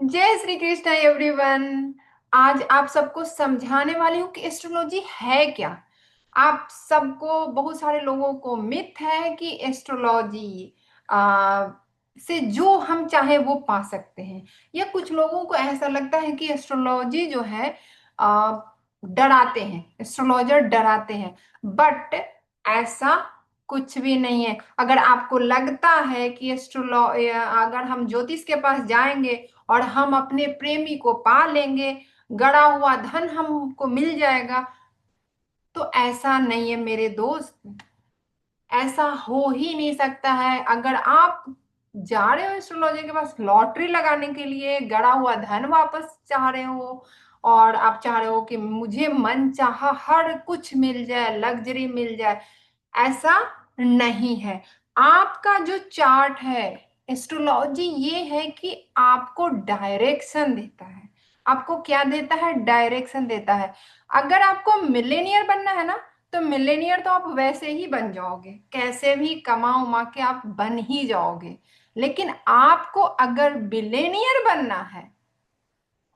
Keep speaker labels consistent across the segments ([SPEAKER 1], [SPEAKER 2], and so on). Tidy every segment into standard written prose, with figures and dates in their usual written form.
[SPEAKER 1] जय श्री कृष्ण एवरीवन। आज आप सबको समझाने वाली हूँ कि एस्ट्रोलॉजी है क्या। आप सबको, बहुत सारे लोगों को मिथ है कि एस्ट्रोलॉजी से जो हम चाहे वो पा सकते हैं, या कुछ लोगों को ऐसा लगता है कि एस्ट्रोलॉजी जो है आ, डराते हैं, एस्ट्रोलॉजर डराते हैं। बट ऐसा कुछ भी नहीं है। अगर आपको लगता है कि अगर हम ज्योतिष के पास जाएंगे और हम अपने प्रेमी को पा लेंगे, गड़ा हुआ धन हमको मिल जाएगा, तो ऐसा नहीं है मेरे दोस्त। ऐसा हो ही नहीं सकता है। अगर आप जा रहे हो एस्ट्रोलॉजर के पास लॉटरी लगाने के लिए, गड़ा हुआ धन वापस चाह रहे हो, और आप चाह रहे हो कि मुझे मन चाहा हर कुछ मिल जाए, लग्जरी मिल जाए, ऐसा नहीं है। आपका जो चार्ट है, एस्ट्रोलॉजी ये है कि आपको डायरेक्शन देता है। आपको क्या देता है? डायरेक्शन देता है। अगर आपको मिलेनियर बनना है ना, तो मिलेनियर तो आप वैसे ही बन जाओगे, कैसे भी कमा उमा के आप बन ही जाओगे। लेकिन आपको अगर बिलेनियर बनना है,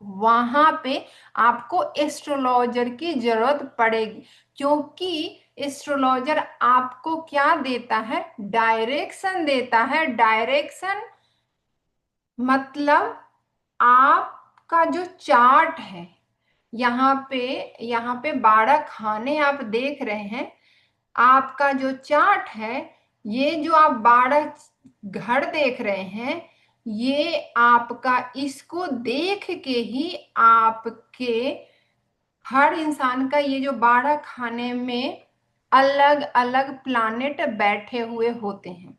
[SPEAKER 1] वहां पे आपको एस्ट्रोलॉजर की जरूरत पड़ेगी। क्योंकि एस्ट्रोलॉजर आपको क्या देता है? डायरेक्शन देता है। डायरेक्शन मतलब आपका जो चार्ट है, यहाँ पे यहाँ पे 12 खाने आप देख रहे हैं। आपका जो चार्ट है, ये जो आप 12 घर देख रहे हैं, ये आपका, इसको देख के ही आपके, हर इंसान का ये जो 12 खाने में अलग अलग प्लानेट बैठे हुए होते हैं।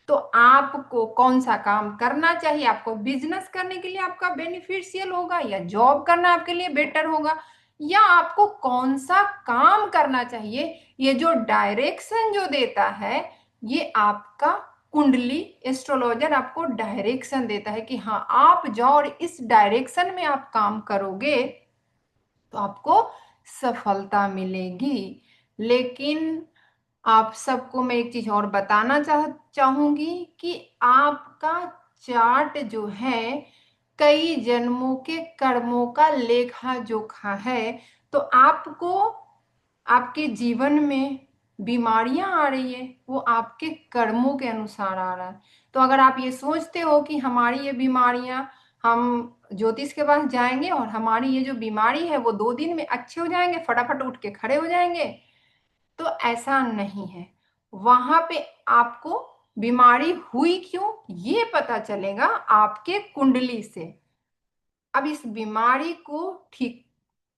[SPEAKER 1] तो आपको कौन सा काम करना चाहिए? आपको बिजनेस करने के लिए आपका बेनिफिशियल होगा, या जॉब करना आपके लिए बेटर होगा, या आपको कौन सा काम करना चाहिए? ये जो डायरेक्शन जो देता है, ये आपका कुंडली, एस्ट्रोलॉजर आपको डायरेक्शन देता है कि हाँ आप जाओ और इस डायरेक्शन में आप काम करोगे तो आपको सफलता मिलेगी। लेकिन आप सबको मैं एक चीज और बताना चाहूंगी कि आपका चार्ट जो है, कई जन्मों के कर्मों का लेखा जोखा है। तो आपको, आपके जीवन में बीमारियां आ रही है, वो आपके कर्मों के अनुसार आ रहा है। तो अगर आप ये सोचते हो कि हमारी ये बीमारियां, हम ज्योतिष के पास जाएंगे और हमारी ये जो बीमारी है वो 2 दिन में अच्छे हो जाएंगे, फटाफट उठ के खड़े हो जाएंगे, तो ऐसा नहीं है। वहां पे आपको बीमारी हुई क्यों, ये पता चलेगा आपके कुंडली से। अब इस बीमारी को ठीक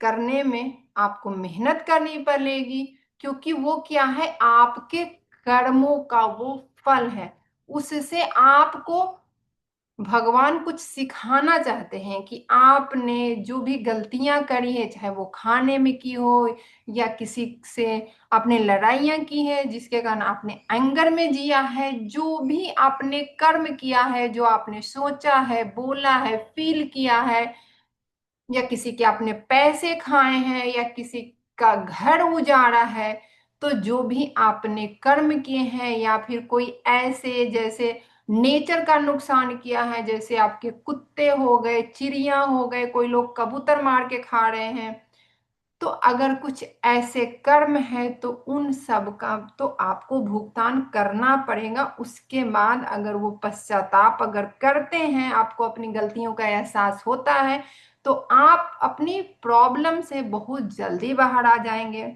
[SPEAKER 1] करने में आपको मेहनत करनी पड़ेगी, क्योंकि वो क्या है? आपके कर्मों का वो फल है। उससे आपको भगवान कुछ सिखाना चाहते हैं कि आपने जो भी गलतियां करी है, चाहे वो खाने में की हो, या किसी से आपने लड़ाइयां की है जिसके कारण आपने एंगर में जिया है, जो भी आपने कर्म किया है, जो आपने सोचा है, बोला है, फील किया है, या किसी के आपने पैसे खाए हैं, या किसी का घर उजाड़ा है, तो जो भी आपने कर्म किए हैं, या फिर कोई ऐसे जैसे नेचर का नुकसान किया है, जैसे आपके कुत्ते हो गए, चिड़िया हो गए, कोई लोग कबूतर मार के खा रहे हैं, तो अगर कुछ ऐसे कर्म है तो उन सब का तो आपको भुगतान करना पड़ेगा। उसके बाद अगर वो पश्चाताप अगर करते हैं, आपको अपनी गलतियों का एहसास होता है, तो आप अपनी प्रॉब्लम से बहुत जल्दी बाहर आ जाएंगे।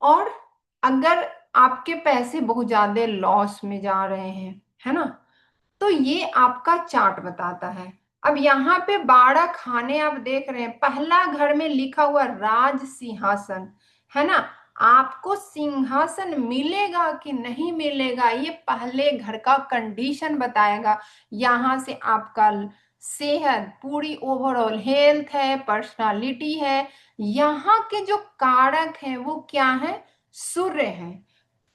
[SPEAKER 1] और अगर आपके पैसे बहुत ज्यादा लॉस में जा रहे हैं, है ना, तो ये आपका चार्ट बताता है। अब यहाँ पे 12 खाने आप देख रहे हैं। पहला घर में लिखा हुआ राज सिंहासन, है ना। आपको सिंहासन मिलेगा कि नहीं मिलेगा, ये पहले घर का कंडीशन बताएगा। यहाँ से आपका सेहत, पूरी ओवरऑल हेल्थ है, पर्सनालिटी है। यहाँ के जो कारक हैं वो क्या है? सूर्य है।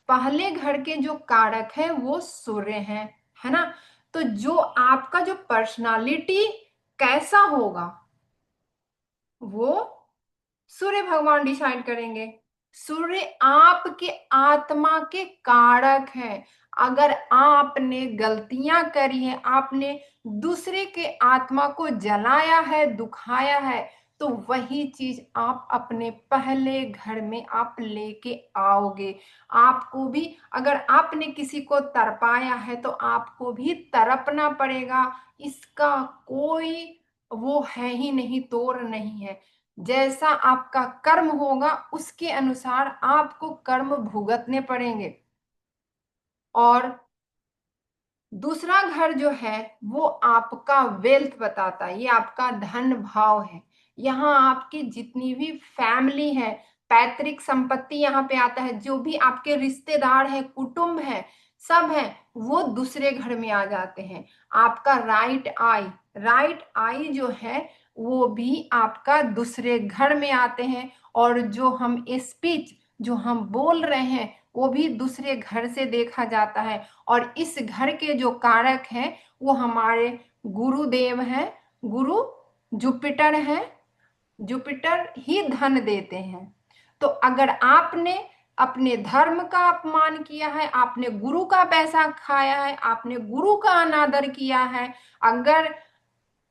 [SPEAKER 1] पहले घर के जो कारक है वो सूर्य है ना। तो जो आपका जो पर्सनालिटी कैसा होगा, वो सूर्य भगवान डिसाइड करेंगे। सूर्य आपके आत्मा के कारक हैं। अगर आपने गलतियां करी है, आपने दूसरे के आत्मा को जलाया है, दुखाया है, तो वही चीज आप अपने पहले घर में आप लेके आओगे। आपको भी, अगर आपने किसी को तड़पाया है तो आपको भी तड़पना पड़ेगा। इसका कोई वो है ही नहीं, तोड़ नहीं है। जैसा आपका कर्म होगा उसके अनुसार आपको कर्म भुगतने पड़ेंगे। और दूसरा घर जो है वो आपका वेल्थ बताता है, ये आपका धन भाव है। यहाँ आपकी जितनी भी फैमिली है, पैतृक संपत्ति यहाँ पे आता है, जो भी आपके रिश्तेदार हैं, कुटुंब है, सब है, वो दूसरे घर में आ जाते हैं। आपका राइट आई जो है वो भी आपका दूसरे घर में आते हैं। और जो हम स्पीच जो हम बोल रहे हैं वो भी दूसरे घर से देखा जाता है। और इस घर के जो कारक हैं वो हमारे गुरुदेव हैं, गुरु जुपिटर हैं। जुपिटर ही धन देते हैं। तो अगर आपने अपने धर्म का अपमान किया है, आपने गुरु का पैसा खाया है, आपने गुरु का अनादर किया है, अगर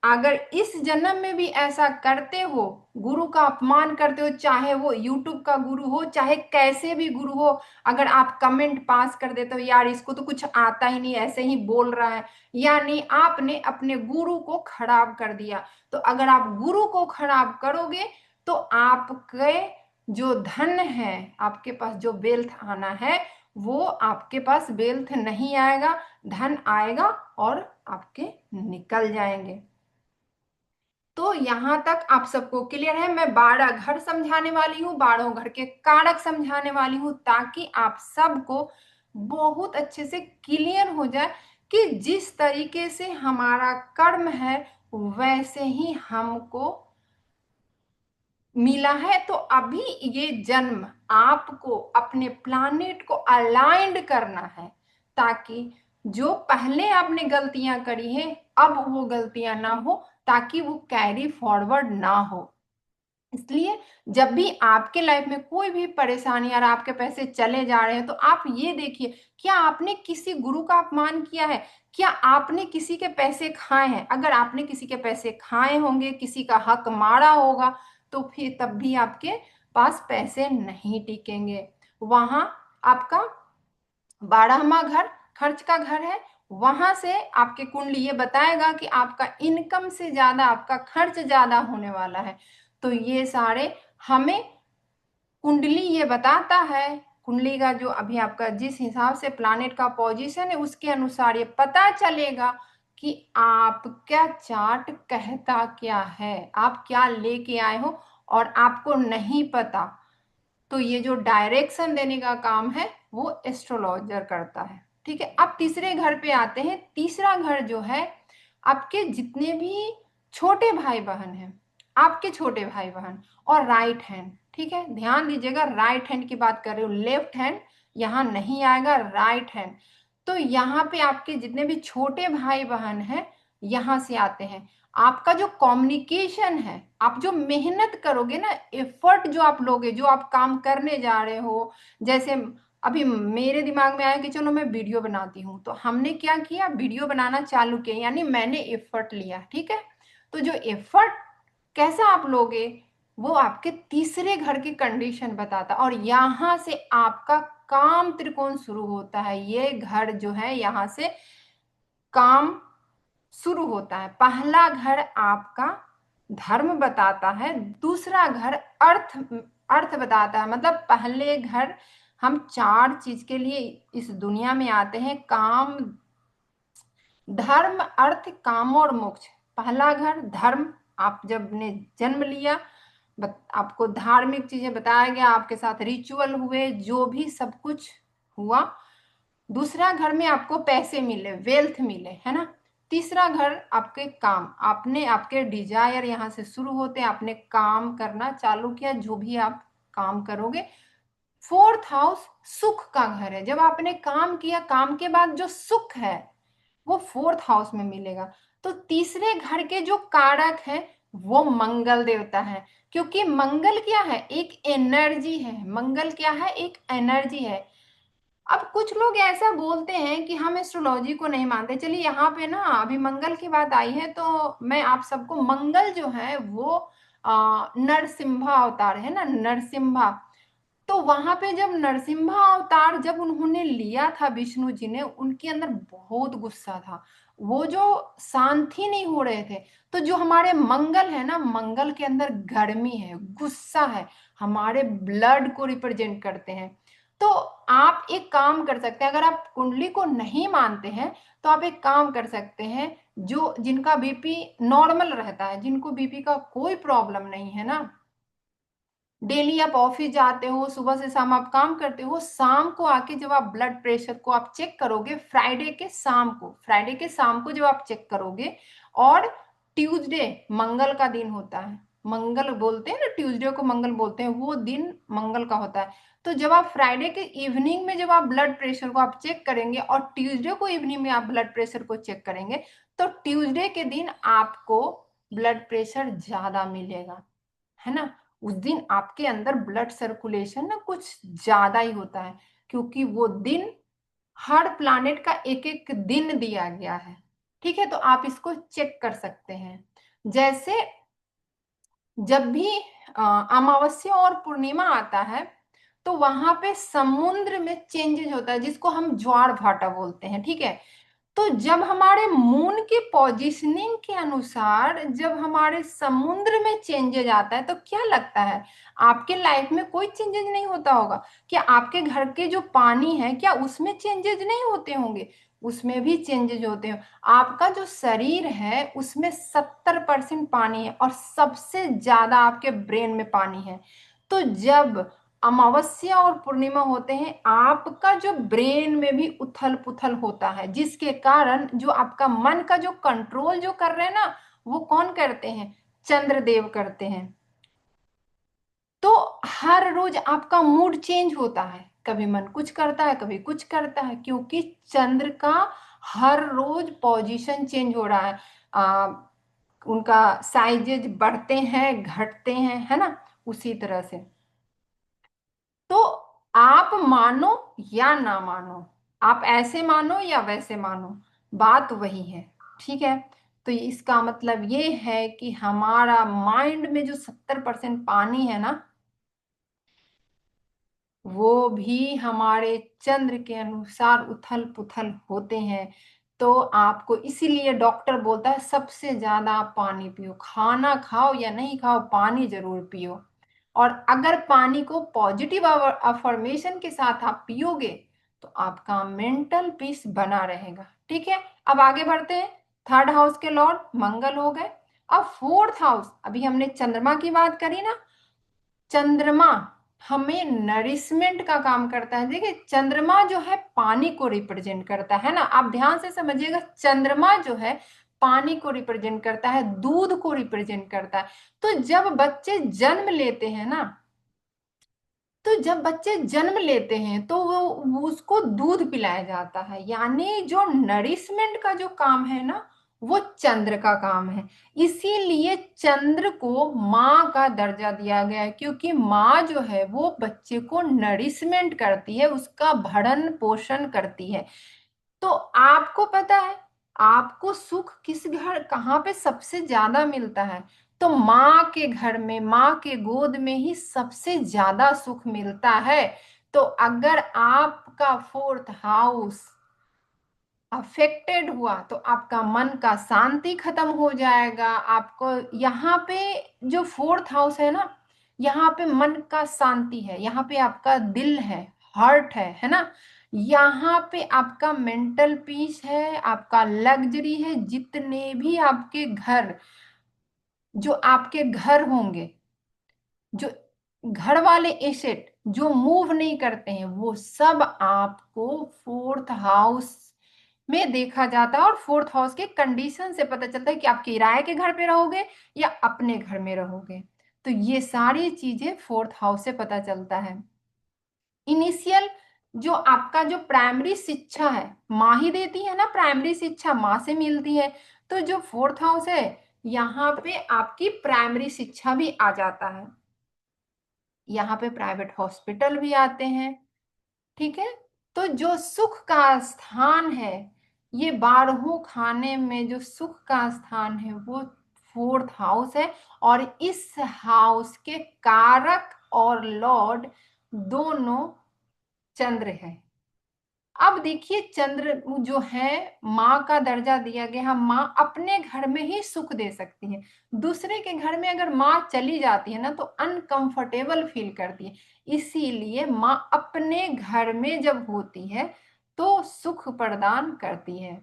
[SPEAKER 1] अगर इस जन्म में भी ऐसा करते हो, गुरु का अपमान करते हो, चाहे वो यूट्यूब का गुरु हो, चाहे कैसे भी गुरु हो, अगर आप कमेंट पास कर देते हो यार इसको तो कुछ आता ही नहीं, ऐसे ही बोल रहा है, यानी आपने अपने गुरु को खराब कर दिया। तो अगर आप गुरु को खराब करोगे तो आपके जो धन है, आपके पास जो वेल्थ आना है, वो आपके पास वेल्थ नहीं आएगा, धन आएगा और आपके निकल जाएंगे। तो यहां तक आप सबको क्लियर है। मैं 12 घर समझाने वाली हूँ, 12 घर के कारक समझाने वाली हूँ, ताकि आप सबको बहुत अच्छे से क्लियर हो जाए कि जिस तरीके से हमारा कर्म है वैसे ही हमको मिला है। तो अभी ये जन्म आपको अपने प्लानेट को अलाइंड करना है, ताकि जो पहले आपने गलतियां करी हैं अब वो गलतियां ना हो, ताकि वो कैरी फॉरवर्ड ना हो। इसलिए जब भी आपके लाइफ में कोई भी परेशानी और आपके पैसे चले जा रहे हैं तो आप ये देखिए, क्या आपने किसी गुरु का अपमान किया है? क्या आपने किसी के पैसे खाए हैं? अगर आपने किसी के पैसे खाए होंगे, किसी का हक मारा होगा, तो फिर तब भी आपके पास पैसे नहीं टिकेंगे। वहां आपका 12वां घर खर्च का घर है। वहां से आपके कुंडली ये बताएगा कि आपका इनकम से ज्यादा आपका खर्च ज्यादा होने वाला है। तो ये सारे हमें कुंडली ये बताता है। कुंडली का जो अभी आपका जिस हिसाब से प्लानेट का पोजीशन है उसके अनुसार ये पता चलेगा कि आपका चार्ट कहता क्या है, आप क्या लेके आए हो। और आपको नहीं पता तो ये जो डायरेक्शन देने का काम है वो एस्ट्रोलॉजर करता है। ठीक है, अब तीसरे घर पे आते हैं। तीसरा घर जो है आपके जितने भी छोटे भाई बहन हैं, आपके छोटे भाई बहन, और राइट हैंड। ठीक है, ध्यान दीजिएगा, राइट हैंड की बात कर रही हूँ, लेफ्ट हैंड यहाँ नहीं आएगा, राइट हैंड। तो यहाँ पे आपके जितने भी छोटे भाई बहन हैं यहाँ से आते हैं। आपका जो कम्युनिकेशन है, आप जो मेहनत करोगे ना, एफर्ट जो आप लोगे, जो आप काम करने जा रहे हो, जैसे अभी मेरे दिमाग में आया कि चलो मैं वीडियो बनाती हूँ, तो हमने क्या किया, वीडियो बनाना चालू किया, यानी मैंने एफर्ट लिया। ठीक है, तो जो एफर्ट कैसा आप लोगे वो आपके तीसरे घर की कंडीशन बताता। और यहां से आपका काम त्रिकोण शुरू होता है। ये घर जो है यहाँ से काम शुरू होता है। पहला घर आपका धर्म बताता है, दूसरा घर अर्थ अर्थ बताता है। मतलब पहले घर हम 4 चीज के लिए इस दुनिया में आते हैं, काम धर्म अर्थ काम और मोक्ष। पहला घर धर्म, आप जब ने जन्म लिया आपको धार्मिक चीजें बताया गया, आपके साथ रिचुअल हुए, जो भी सब कुछ हुआ। दूसरा घर में आपको पैसे मिले, वेल्थ मिले, है ना। तीसरा घर आपके काम, आपने आपके डिजायर यहाँ से शुरू होते, आपने काम करना चालू किया, जो भी आप काम करोगे। फोर्थ हाउस सुख का घर है, जब आपने काम किया, काम के बाद जो सुख है वो फोर्थ हाउस में मिलेगा। तो तीसरे घर के जो कारक है वो मंगल देवता है, क्योंकि मंगल क्या है, एक एनर्जी है। मंगल क्या है, एक एनर्जी है। अब कुछ लोग ऐसा बोलते हैं कि हम एस्ट्रोलॉजी को नहीं मानते। चलिए यहाँ पे ना अभी मंगल की बात आई है, तो मैं आप सबको, मंगल जो है वो नरसिम्हा अवतार है ना, नरसिम्हा। तो वहां पे जब नरसिम्हा अवतार जब उन्होंने लिया था विष्णु जी ने, उनके अंदर बहुत गुस्सा था, वो जो शांत ही नहीं हो रहे थे। तो जो हमारे मंगल है ना, मंगल के अंदर गर्मी है, गुस्सा है, हमारे ब्लड को रिप्रेजेंट करते हैं। तो आप एक काम कर सकते हैं, अगर आप कुंडली को नहीं मानते हैं तो आप एक काम कर सकते हैं, जो जिनका बीपी नॉर्मल रहता है, जिनको बीपी का कोई प्रॉब्लम नहीं है ना, डेली आप ऑफिस जाते हो, सुबह से शाम आप काम करते हो, शाम को आके जब आप ब्लड प्रेशर को आप चेक करोगे, फ्राइडे के शाम को जब आप चेक करोगे, और ट्यूसडे मंगल का दिन होता है, मंगल बोलते हैं ना, ट्यूसडे को मंगल बोलते हैं, वो दिन मंगल का होता है। तो जब आप फ्राइडे के इवनिंग में जब आप ब्लड प्रेशर को आप चेक करेंगे, और ट्यूसडे को इवनिंग में आप ब्लड प्रेशर को चेक करेंगे, तो ट्यूसडे के दिन आपको ब्लड प्रेशर ज्यादा मिलेगा, है ना। उस दिन आपके अंदर ब्लड सर्कुलेशन ना कुछ ज्यादा ही होता है, क्योंकि वो दिन, हर प्लानेट का एक एक दिन दिया गया है। ठीक है, तो आप इसको चेक कर सकते हैं। जैसे जब भी अमावस्या और पूर्णिमा आता है, तो वहां पे समुद्र में चेंजेस होता है, जिसको हम ज्वार भाटा बोलते हैं। ठीक है, तो जब हमारे मून के पोजीशनिंग के अनुसार जब हमारे समुद्र में चेंजेज आता है, तो क्या लगता है आपके लाइफ में कोई चेंजेज नहीं होता होगा? क्या आपके घर के जो पानी है, क्या उसमें चेंजेज नहीं होते होंगे? उसमें भी चेंजेज होते हैं। आपका जो शरीर है उसमें 70% पानी है, और सबसे ज्यादा आपके ब्रेन में पानी है। तो जब अमावस्या और पूर्णिमा होते हैं, आपका जो ब्रेन में भी उथल पुथल होता है, जिसके कारण जो आपका मन का जो कंट्रोल जो कर रहे हैं ना, वो कौन करते हैं? चंद्रदेव करते हैं। तो हर रोज आपका मूड चेंज होता है, कभी मन कुछ करता है, कभी कुछ करता है, क्योंकि चंद्र का हर रोज पोजीशन चेंज हो रहा है। उनका साइजेज बढ़ते हैं, घटते हैं, है ना, उसी तरह से। तो आप मानो या ना मानो, आप ऐसे मानो या वैसे मानो, बात वही है। ठीक है, तो इसका मतलब ये है कि हमारा माइंड में जो 70% पानी है ना, वो भी हमारे चंद्र के अनुसार उथल पुथल होते हैं। तो आपको इसीलिए डॉक्टर बोलता है सबसे ज्यादा आप पानी पियो, खाना खाओ या नहीं खाओ, पानी जरूर पियो। और अगर पानी को पॉजिटिव अफर्मेशन के साथ आप पियोगे, तो आपका मेंटल पीस बना रहेगा। ठीक है, अब आगे बढ़ते हैं। थर्ड हाउस के लॉर्ड मंगल हो गए। अब फोर्थ हाउस, अभी हमने चंद्रमा की बात करी ना, चंद्रमा हमें नरिशमेंट का काम करता है। देखिए, चंद्रमा जो है पानी को रिप्रेजेंट करता है ना, आप ध्यान से समझिएगा, चंद्रमा जो है पानी को रिप्रेजेंट करता है, दूध को रिप्रेजेंट करता है। तो जब बच्चे जन्म लेते हैं ना, तो जब बच्चे जन्म लेते हैं तो वो उसको दूध पिलाया जाता है, यानी जो नरिशमेंट का जो काम है ना, वो चंद्र का काम है। इसीलिए चंद्र को माँ का दर्जा दिया गया है, क्योंकि माँ जो है वो बच्चे को नरिशमेंट करती है, उसका भरण पोषण करती है। तो आपको पता है आपको सुख किस घर, कहाँ पे सबसे ज्यादा मिलता है? तो माँ के घर में, माँ के गोद में ही सबसे ज्यादा सुख मिलता है। तो अगर आपका फोर्थ हाउस अफेक्टेड हुआ, तो आपका मन का शांति खत्म हो जाएगा। आपको यहाँ पे जो फोर्थ हाउस है ना, यहाँ पे मन का शांति है, यहाँ पे आपका दिल है, हार्ट है ना, यहाँ पे आपका मेंटल पीस है, आपका लग्जरी है। जितने भी आपके घर, जो आपके घर होंगे, जो घर वाले एसेट जो मूव नहीं करते हैं, वो सब आपको फोर्थ हाउस में देखा जाता है। और फोर्थ हाउस के कंडीशन से पता चलता है कि आप किराए के घर पे रहोगे या अपने घर में रहोगे। तो ये सारी चीजें फोर्थ हाउस से पता चलता है। इनिशियल जो आपका जो प्राइमरी शिक्षा है, माँ ही देती है ना, प्राइमरी शिक्षा माँ से मिलती है। तो जो फोर्थ हाउस है, यहाँ पे आपकी प्राइमरी शिक्षा भी आ जाता है, यहाँ पे प्राइवेट हॉस्पिटल भी आते हैं। ठीक है, तो जो सुख का स्थान है, ये 12 खाने में जो सुख का स्थान है वो 4th हाउस है, और इस हाउस के कारक और लॉर्ड दोनों चंद्र है। अब देखिए, चंद्र जो है माँ का दर्जा दिया गया, माँ अपने घर में ही सुख दे सकती है। दूसरे के घर में अगर माँ चली जाती है ना तो अनकंफर्टेबल फील करती है। इसीलिए माँ अपने घर में जब होती है तो सुख प्रदान करती है।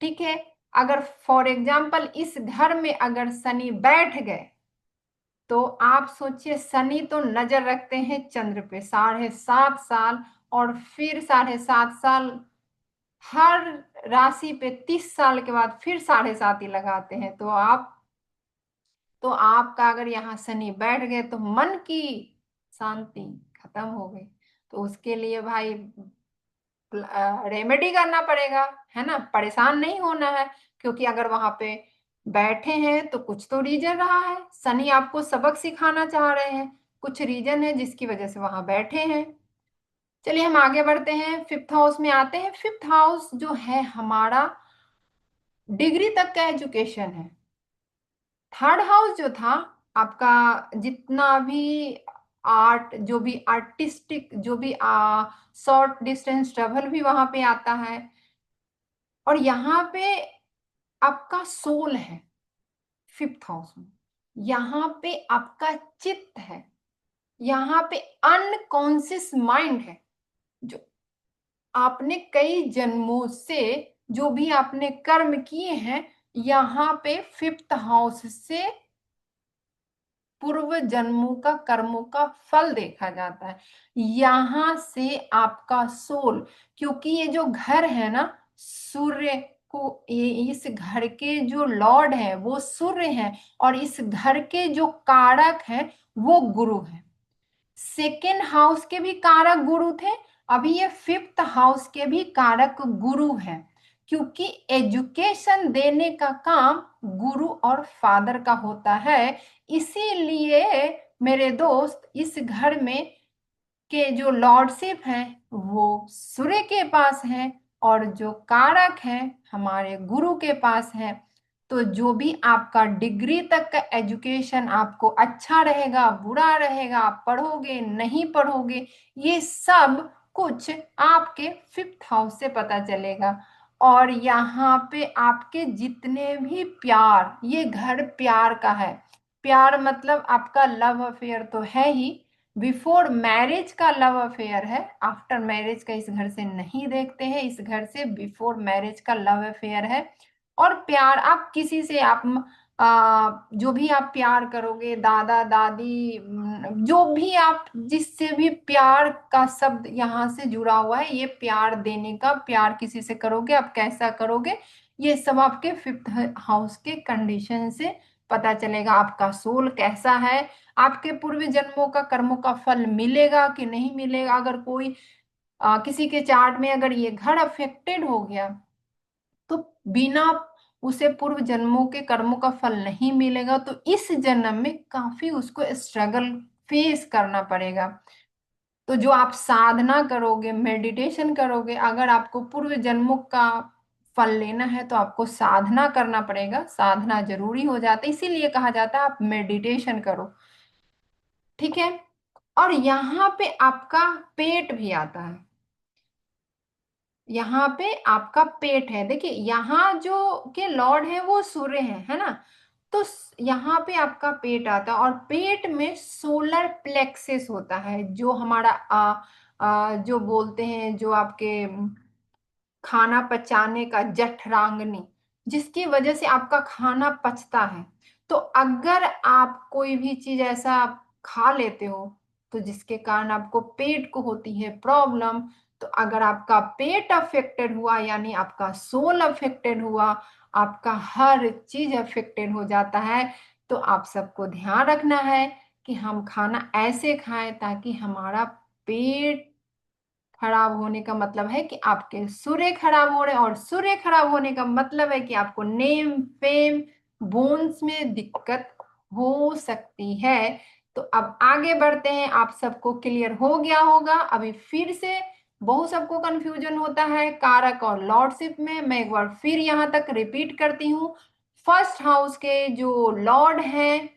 [SPEAKER 1] ठीक है। अगर फॉर एग्जाम्पल इस घर में अगर शनि बैठ गए, तो आप सोचिए, शनि तो नजर रखते हैं चंद्र पे 7.5 साल, और फिर 7.5 साल हर राशि पे 30 साल के बाद फिर 7.5 ही लगाते हैं। तो आपका अगर यहाँ शनि बैठ गए तो मन की शांति खत्म हो गई। तो उसके लिए भाई रेमेडी करना पड़ेगा, है ना, परेशान नहीं होना है। क्योंकि अगर वहां पे बैठे हैं तो कुछ तो रीजन रहा है, शनि आपको सबक सिखाना चाह रहे हैं, कुछ रीजन है जिसकी वजह से वहां बैठे हैं। चलिए हम आगे बढ़ते हैं, 5th हाउस में आते हैं। 5th हाउस जो है हमारा डिग्री तक का एजुकेशन है। 3rd हाउस जो था आपका, जितना भी आर्ट, जो भी आर्टिस्टिक, जो भी शॉर्ट डिस्टेंस ट्रेवल भी वहां पे आता है। और यहाँ पे आपका सोल है 5th हाउस में, यहाँ पे आपका चित्त है, यहाँ पे अनकॉन्शियस माइंड है। जो आपने कई जन्मों से जो भी आपने कर्म किए हैं, यहाँ पे 5th हाउस से पूर्व जन्मों का कर्मों का फल देखा जाता है। यहां से आपका सोल, क्योंकि ये जो घर है ना, सूर्य को, ये इस घर के जो लॉर्ड है वो सूर्य है, और इस घर के जो कारक है वो गुरु है। 2nd हाउस के भी कारक गुरु थे, अभी ये 5th हाउस के भी कारक गुरु हैं। क्योंकि एजुकेशन देने का काम गुरु और फादर का होता है। इसीलिए मेरे दोस्त, इस घर में के जो लॉर्डशिप है वो सूर्य के पास है, और जो कारक है हमारे गुरु के पास है। तो जो भी आपका डिग्री तक का एजुकेशन आपको अच्छा रहेगा, बुरा रहेगा, आप पढ़ोगे नहीं पढ़ोगे, ये सब कुछ आपके 5th हाउस से पता चलेगा। और यहाँ पे आपके जितने भी प्यार, ये घर प्यार का है। प्यार मतलब आपका लव अफेयर तो है ही, बिफोर मैरिज का लव अफेयर है, आफ्टर मैरिज का इस घर से नहीं देखते हैं, इस घर से बिफोर मैरिज का लव अफेयर है। और प्यार आप किसी से, आप जो भी आप प्यार करोगे, दादा दादी, जो भी आप जिससे भी प्यार का शब्द यहाँ से जुड़ा हुआ है, ये प्यार देने का, प्यार किसी से करोगे आप कैसा करोगे, ये सब आपके 5th हाउस के कंडीशन से पता चलेगा। आपका सोल कैसा है, आपके पूर्व जन्मों का कर्मों का फल मिलेगा कि नहीं मिलेगा। अगर कोई किसी के चार्ट में अगर ये घर अफेक्टेड हो गया तो बिना उसे पूर्व जन्मों के कर्मों का फल नहीं मिलेगा, तो इस जन्म में काफी उसको स्ट्रगल फेस करना पड़ेगा। तो जो आप साधना करोगे, मेडिटेशन करोगे, अगर आपको पूर्व जन्मों का फल लेना है तो आपको साधना करना पड़ेगा, साधना जरूरी हो जाता है, इसीलिए कहा जाता है आप मेडिटेशन करो। ठीक है। और यहाँ पे आपका पेट भी आता है, यहाँ पे आपका पेट है। देखिए यहाँ जो के लॉर्ड है वो सूर्य है ना। तो यहाँ पे आपका पेट आता है, और पेट में सोलर प्लेक्सेस होता है, जो हमारा जो बोलते हैं, जो आपके खाना पचाने का जठरांगनी, जिसकी वजह से आपका खाना पचता है। तो अगर आप कोई भी चीज ऐसा खा लेते हो तो जिसके कारण आपको पेट को होती है प्रॉब्लम, तो अगर आपका पेट अफेक्टेड हुआ यानी आपका सोल अफेक्टेड हुआ, आपका हर चीज अफेक्टेड हो जाता है। तो आप सबको ध्यान रखना है कि हम खाना ऐसे खाएं ताकि हमारा पेट खराब होने का मतलब है कि आपके सूर्य खराब हो रहे हैं, और सूर्य खराब होने का मतलब है कि आपको नेम फेम बोन्स में दिक्कत हो सकती है। तो अब आगे बढ़ते हैं, आप सबको क्लियर हो गया होगा। अभी फिर से बहुत सबको कंफ्यूजन होता है कारक और लॉर्डशिप में। मैं एक बार फिर यहां तक रिपीट करती हूँ। फर्स्ट हाउस के जो लॉर्ड हैं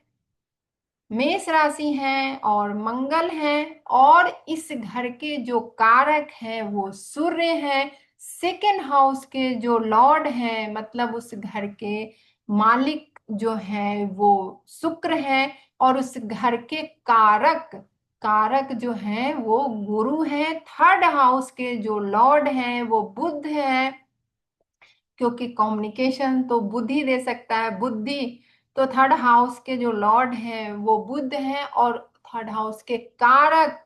[SPEAKER 1] मेष राशि हैं और मंगल हैं, और इस घर के जो कारक हैं वो सूर्य हैं। सेकेंड हाउस के जो लॉर्ड हैं मतलब उस घर के मालिक जो हैं वो शुक्र हैं, और उस घर के कारक कारक जो हैं वो गुरु हैं। थर्ड हाउस के जो लॉर्ड हैं वो बुध हैं, क्योंकि कम्युनिकेशन तो बुद्धि दे सकता है, बुद्धि। तो थर्ड हाउस के जो लॉर्ड हैं वो बुध हैं, और थर्ड हाउस के कारक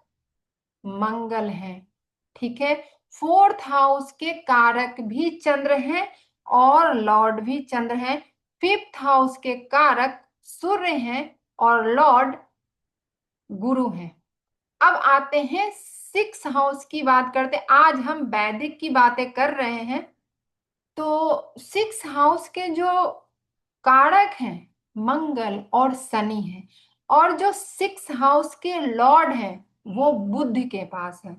[SPEAKER 1] मंगल हैं। ठीक है। फोर्थ हाउस के कारक भी चंद्र हैं और लॉर्ड भी चंद्र हैं। फिफ्थ हाउस के कारक सूर्य हैं और लॉर्ड गुरु हैं। अब आते हैं सिक्स हाउस की बात करते हैं। आज हम वैदिक की बातें कर रहे हैं। तो सिक्स हाउस के जो कारक हैं मंगल और शनि हैं, और जो सिक्स हाउस के लॉर्ड हैं वो बुध के पास है।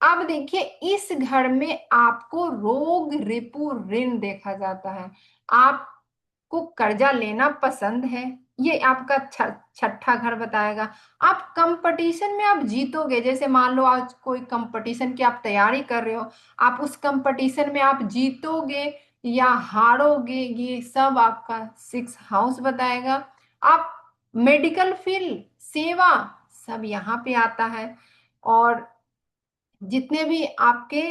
[SPEAKER 1] अब देखिए इस घर में आपको रोग रिपु ऋण देखा जाता है। आपको कर्जा लेना पसंद है, ये आपका छठा घर बताएगा। आप कंपटीशन में आप जीतोगे, जैसे मान लो आज कोई कंपटीशन की आप तैयारी कर रहे हो, आप उस कंपटीशन में आप जीतोगे या हारोगे, ये सब आपका सिक्स हाउस बताएगा। आप मेडिकल फील्ड, सेवा, सब यहाँ पे आता है। और जितने भी आपके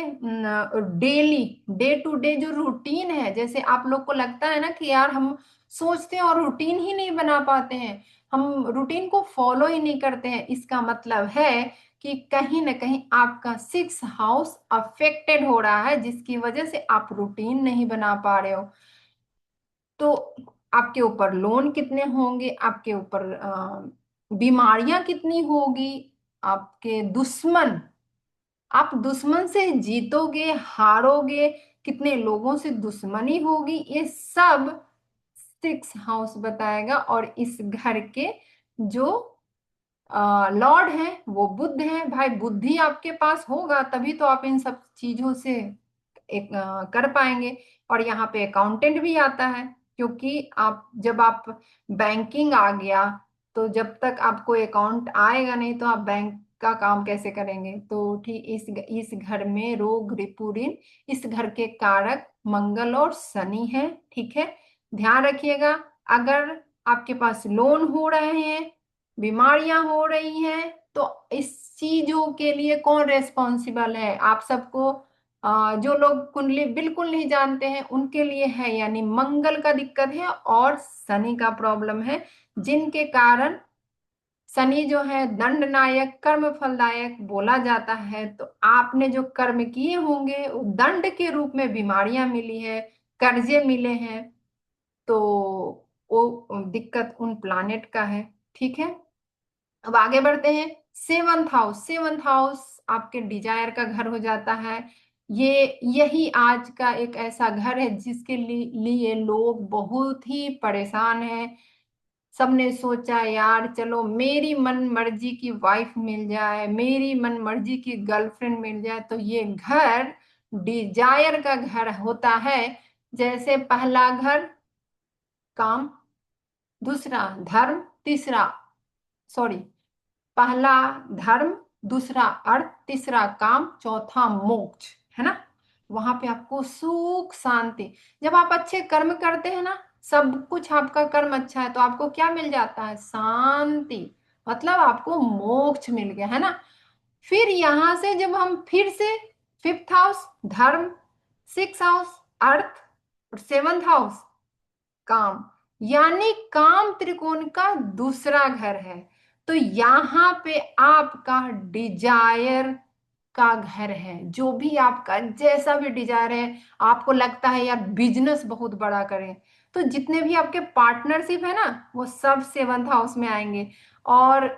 [SPEAKER 1] डेली डे टू डे जो रूटीन है, जैसे आप लोग को लगता है ना कि यार हम सोचते हैं और रूटीन ही नहीं बना पाते हैं, हम रूटीन को फॉलो ही नहीं करते हैं, इसका मतलब है कि कहीं ना कहीं आपका सिक्स हाउस अफेक्टेड हो रहा है, जिसकी वजह से आप रूटीन नहीं बना पा रहे हो। तो आपके ऊपर लोन कितने होंगे, आपके ऊपर बीमारियां कितनी होगी, आपके दुश्मन, आप दुश्मन से जीतोगे हारोगे, कितने लोगों से दुश्मनी होगी, ये सब सिक्स हाउस बताएगा। और इस घर के जो लॉर्ड है वो बुद्ध है। भाई बुद्धि आपके पास होगा तभी तो आप इन सब चीजों से एक कर पाएंगे। और यहाँ पे अकाउंटेंट भी आता है, क्योंकि आप जब आप बैंकिंग आ गया, तो जब तक आपको अकाउंट आएगा नहीं तो आप बैंक का काम कैसे करेंगे। तो ठीक इस घर में रोग रिपु ऋण, इस घर के कारक मंगल और शनि है। ठीक है, ध्यान रखिएगा। अगर आपके पास लोन हो रहे हैं, बीमारियां हो रही हैं, तो इस चीजों के लिए कौन रेस्पॉन्सिबल है। आप सबको जो लोग कुंडली बिल्कुल नहीं जानते हैं उनके लिए है, यानी मंगल का दिक्कत है और शनि का प्रॉब्लम है, जिनके कारण शनि जो है दंड नायक कर्म फलदायक बोला जाता है। तो आपने जो कर्म किए होंगे वो दंड के रूप में बीमारियां मिली है, कर्जे मिले हैं, तो वो दिक्कत उन प्लानेट का है। ठीक है, अब आगे बढ़ते हैं। सेवंथ हाउस, सेवंथ हाउस आपके डिजायर का घर हो जाता है। यही आज का एक ऐसा घर है जिसके लिए लोग बहुत ही परेशान हैं। सबने सोचा यार चलो मेरी मन मर्जी की वाइफ मिल जाए, मेरी मन मर्जी की गर्लफ्रेंड मिल जाए। तो ये घर डिजायर का घर होता है। जैसे पहला घर काम, दूसरा धर्म, तीसरा, सॉरी, पहला धर्म, दूसरा अर्थ, तीसरा काम, चौथा मोक्ष, है ना। वहां पे आपको सुख शांति, जब आप अच्छे कर्म करते हैं ना, सब कुछ आपका कर्म अच्छा है तो आपको क्या मिल जाता है, शांति, मतलब आपको मोक्ष मिल गया, है ना। फिर यहां से जब हम फिर से फिफ्थ हाउस धर्म, सिक्स हाउस अर्थ और सेवंथ हाउस काम, यानी काम त्रिकोण का दूसरा घर है। तो यहाँ पे आपका डिजायर का घर है। जो भी आपका जैसा भी डिजायर है, आपको लगता है यार बिजनेस बहुत बड़ा करें, तो जितने भी आपके पार्टनरशिप है ना वो सब सेवंथ हाउस में आएंगे। और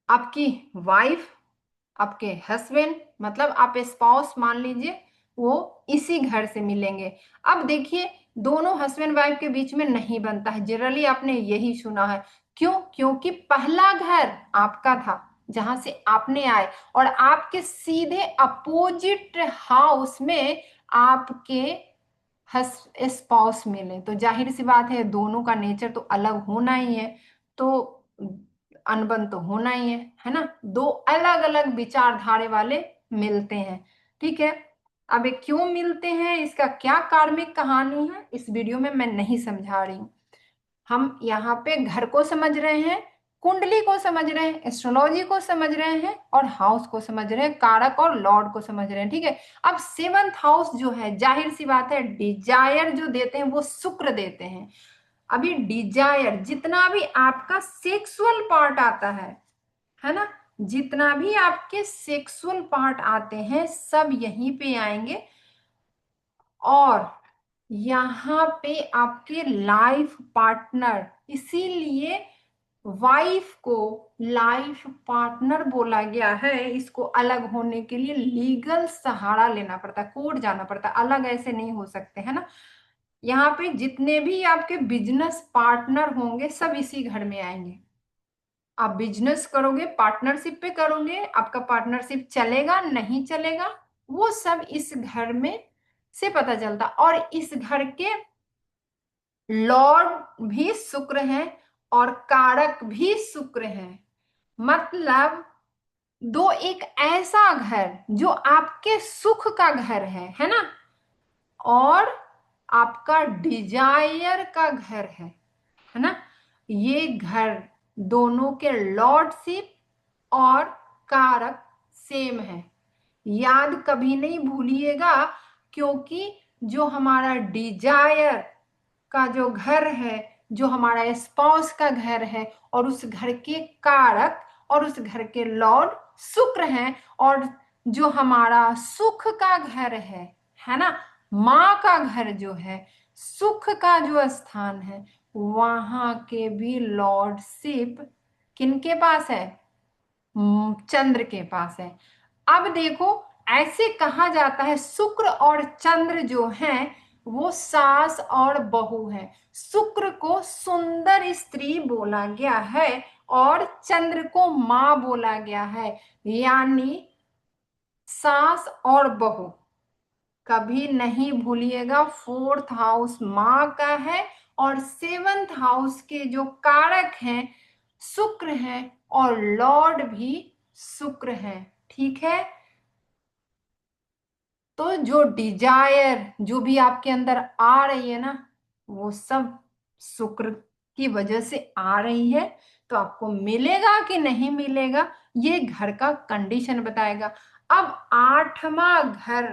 [SPEAKER 1] आपकी वाइफ, आपके हस्बैंड, मतलब आप स्पाउस मान लीजिए, वो इसी घर से मिलेंगे। अब देखिए दोनों हस्बैंड वाइफ के बीच में नहीं बनता है, जनरली आपने यही सुना है। क्यों? क्योंकि पहला घर आपका था, जहां से आपने आए, और आपके सीधे अपोजिट हाउस में आपके स्पाउस मिले, तो जाहिर सी बात है दोनों का नेचर तो अलग होना ही है, तो अनबन तो होना ही है ना। दो अलग अलग विचारधारा वाले मिलते हैं, ठीक है। अब ये क्यों मिलते हैं, इसका क्या कार्मिक कहानी है, इस वीडियो में मैं नहीं समझा रही हूँ। हम यहाँ पे घर को समझ रहे हैं, कुंडली को समझ रहे हैं, एस्ट्रोलॉजी को समझ रहे हैं, और हाउस को समझ रहे हैं, कारक और लॉर्ड को समझ रहे हैं, ठीक है। अब सेवंथ हाउस जो है, जाहिर सी बात है डिजायर जो देते हैं वो शुक्र देते हैं। अभी डिजायर जितना भी आपका सेक्सुअल पार्ट आता है ना, जितना भी आपके सेक्सुअल पार्ट आते हैं सब यहीं पे आएंगे, और यहाँ पे आपके लाइफ पार्टनर, इसीलिए वाइफ को लाइफ पार्टनर बोला गया है। इसको अलग होने के लिए लीगल सहारा लेना पड़ता है, कोर्ट जाना पड़ता है, अलग ऐसे नहीं हो सकते, है ना। यहाँ पे जितने भी आपके बिजनेस पार्टनर होंगे सब इसी घर में आएंगे। आप बिजनेस करोगे, पार्टनरशिप पे करोगे, आपका पार्टनरशिप चलेगा नहीं चलेगा वो सब इस घर में से पता चलता। और इस घर के लॉर्ड भी शुक्र हैं और कारक भी शुक्र हैं, मतलब दो एक ऐसा घर जो आपके सुख का घर है ना, और आपका डिजायर का घर है ना। ये घर दोनों के लॉर्डशिप और कारक सेम है, याद कभी नहीं भूलिएगा, क्योंकि जो हमारा डिजायर का जो घर है, जो हमारा स्पाउस का घर है, और उस घर के कारक और उस घर के लॉर्ड शुक्र हैं, और जो हमारा सुख का घर है ना, माँ का घर जो है, सुख का जो स्थान है, वहां के भी लॉर्डशिप किनके पास है, चंद्र के पास है। अब देखो, ऐसे कहा जाता है शुक्र और चंद्र जो हैं वो सास और बहू हैं। शुक्र को सुंदर स्त्री बोला गया है और चंद्र को मां बोला गया है, यानी सास और बहू। कभी नहीं भूलिएगा, फोर्थ हाउस माँ का है और सेवंथ हाउस के जो कारक हैं शुक्र हैं और लॉर्ड भी शुक्र हैं, ठीक है। तो जो डिजायर जो भी आपके अंदर आ रही है ना, वो सब शुक्र की वजह से आ रही है। तो आपको मिलेगा कि नहीं मिलेगा ये घर का कंडीशन बताएगा। अब आठवां घर,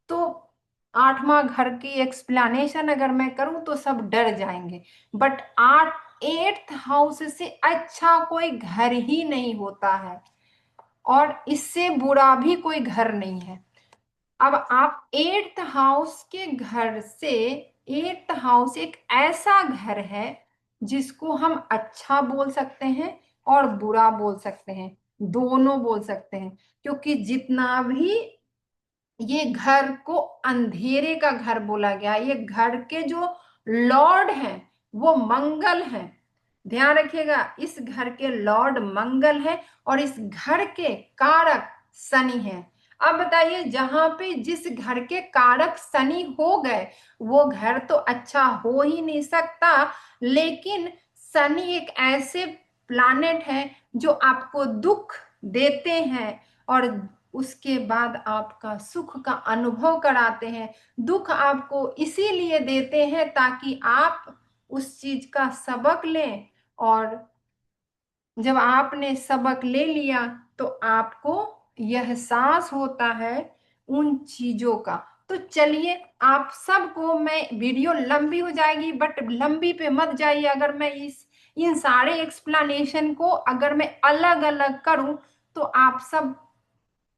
[SPEAKER 1] तो आठवां घर की एक्सप्लेनेशन अगर मैं करूं तो सब डर जाएंगे, बट एट्थ हाउस से अच्छा कोई घर ही नहीं होता है, और इससे बुरा भी कोई घर नहीं है। अब आप एट्थ हाउस के घर से, एट्थ हाउस एक ऐसा घर है जिसको हम अच्छा बोल सकते हैं और बुरा बोल सकते हैं, दोनों बोल सकते हैं, क्योंकि जितना भी ये घर को अंधेरे का घर बोला गया, ये घर के जो लॉर्ड हैं वो मंगल हैं। ध्यान रखिएगा, इस घर के लॉर्ड मंगल है और इस घर के कारक शनि हैं। अब बताइए, जहां पे जिस घर के कारक शनि हो गए वो घर तो अच्छा हो ही नहीं सकता, लेकिन शनि एक ऐसे प्लानेट है जो आपको दुख देते हैं और उसके बाद आपका सुख का अनुभव कराते हैं। दुख आपको इसीलिए देते हैं ताकि आप उस चीज का सबक लें, और जब आपने सबक ले लिया तो आपको यह एहसास होता है उन चीजों का। तो चलिए, आप सबको, मैं वीडियो लंबी हो जाएगी बट लंबी पे मत जाइए, अगर मैं इन सारे एक्सप्लेनेशन को अगर मैं अलग अलग करूं तो आप सब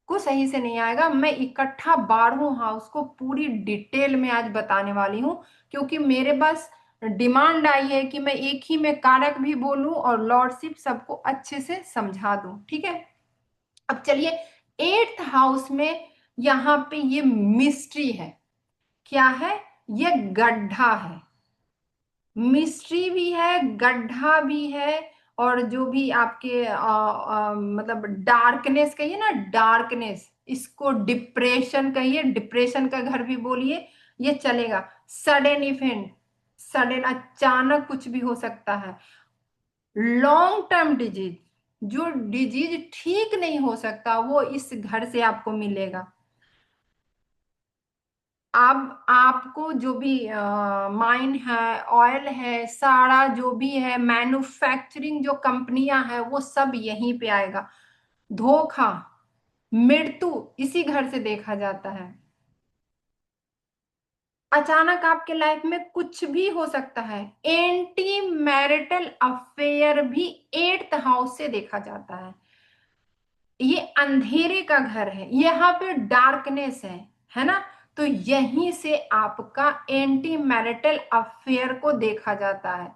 [SPEAKER 1] को सही से नहीं आएगा। मैं इकट्ठा 12 हाउस को पूरी डिटेल में आज बताने वाली हूँ, क्योंकि मेरे पास डिमांड आई है कि मैं एक ही में कारक भी बोलूं और लॉर्डशिप सबको अच्छे से समझा दूं, ठीक है। अब चलिए, एट्थ हाउस में यहाँ पे ये मिस्ट्री है, क्या है, ये गड्ढा है, मिस्ट्री भी है, गड्ढा भी है, और जो भी आपके मतलब डार्कनेस कहिए ना, डार्कनेस, इसको डिप्रेशन कहिए, डिप्रेशन का घर भी बोलिए, ये चलेगा। सडन इवेंट, सडन अचानक कुछ भी हो सकता है। लॉन्ग टर्म डिजीज, जो डिजीज ठीक नहीं हो सकता, वो इस घर से आपको मिलेगा। अब आपको जो भी माइन है, ऑयल है, सारा जो भी है, मैन्युफैक्चरिंग जो कंपनियां हैं, वो सब यहीं पे आएगा। धोखा, मृत्यु इसी घर से देखा जाता है। अचानक आपके लाइफ में कुछ भी हो सकता है। एंटी मैरिटल अफेयर भी एट्थ हाउस से देखा जाता है। ये अंधेरे का घर है, यहाँ पे डार्कनेस है ना। तो यहीं से आपका एंटी मैरिटल अफेयर को देखा जाता है।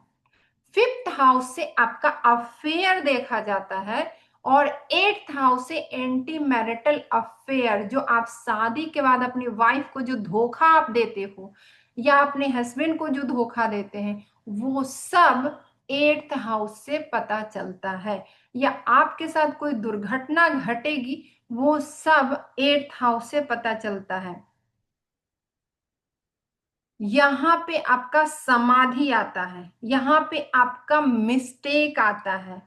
[SPEAKER 1] फिफ्थ हाउस से आपका अफेयर देखा जाता है, और एट्थ हाउस से एंटी मैरिटल अफेयर, जो आप शादी के बाद अपनी वाइफ को जो धोखा आप देते हो, या अपने हस्बैंड को जो धोखा देते हैं, वो सब एट्थ हाउस से पता चलता है। या आपके साथ कोई दुर्घटना घटेगी, वो सब एट्थ हाउस से पता चलता है। यहाँ पे आपका समाधि आता है, यहाँ पे आपका मिस्टेक आता है,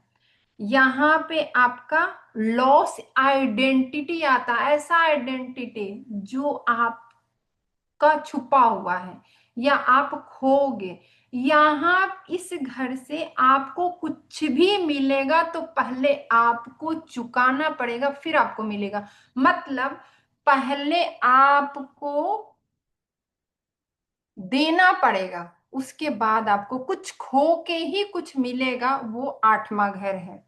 [SPEAKER 1] यहाँ पे आपका लॉस आइडेंटिटी आता है। ऐसा आइडेंटिटी जो आपका छुपा हुआ है या आप खोगे। यहाँ इस घर से आपको कुछ भी मिलेगा तो पहले आपको चुकाना पड़ेगा, फिर आपको मिलेगा। मतलब पहले आपको देना पड़ेगा, उसके बाद आपको कुछ खो के ही कुछ मिलेगा। वो आठवां घर है।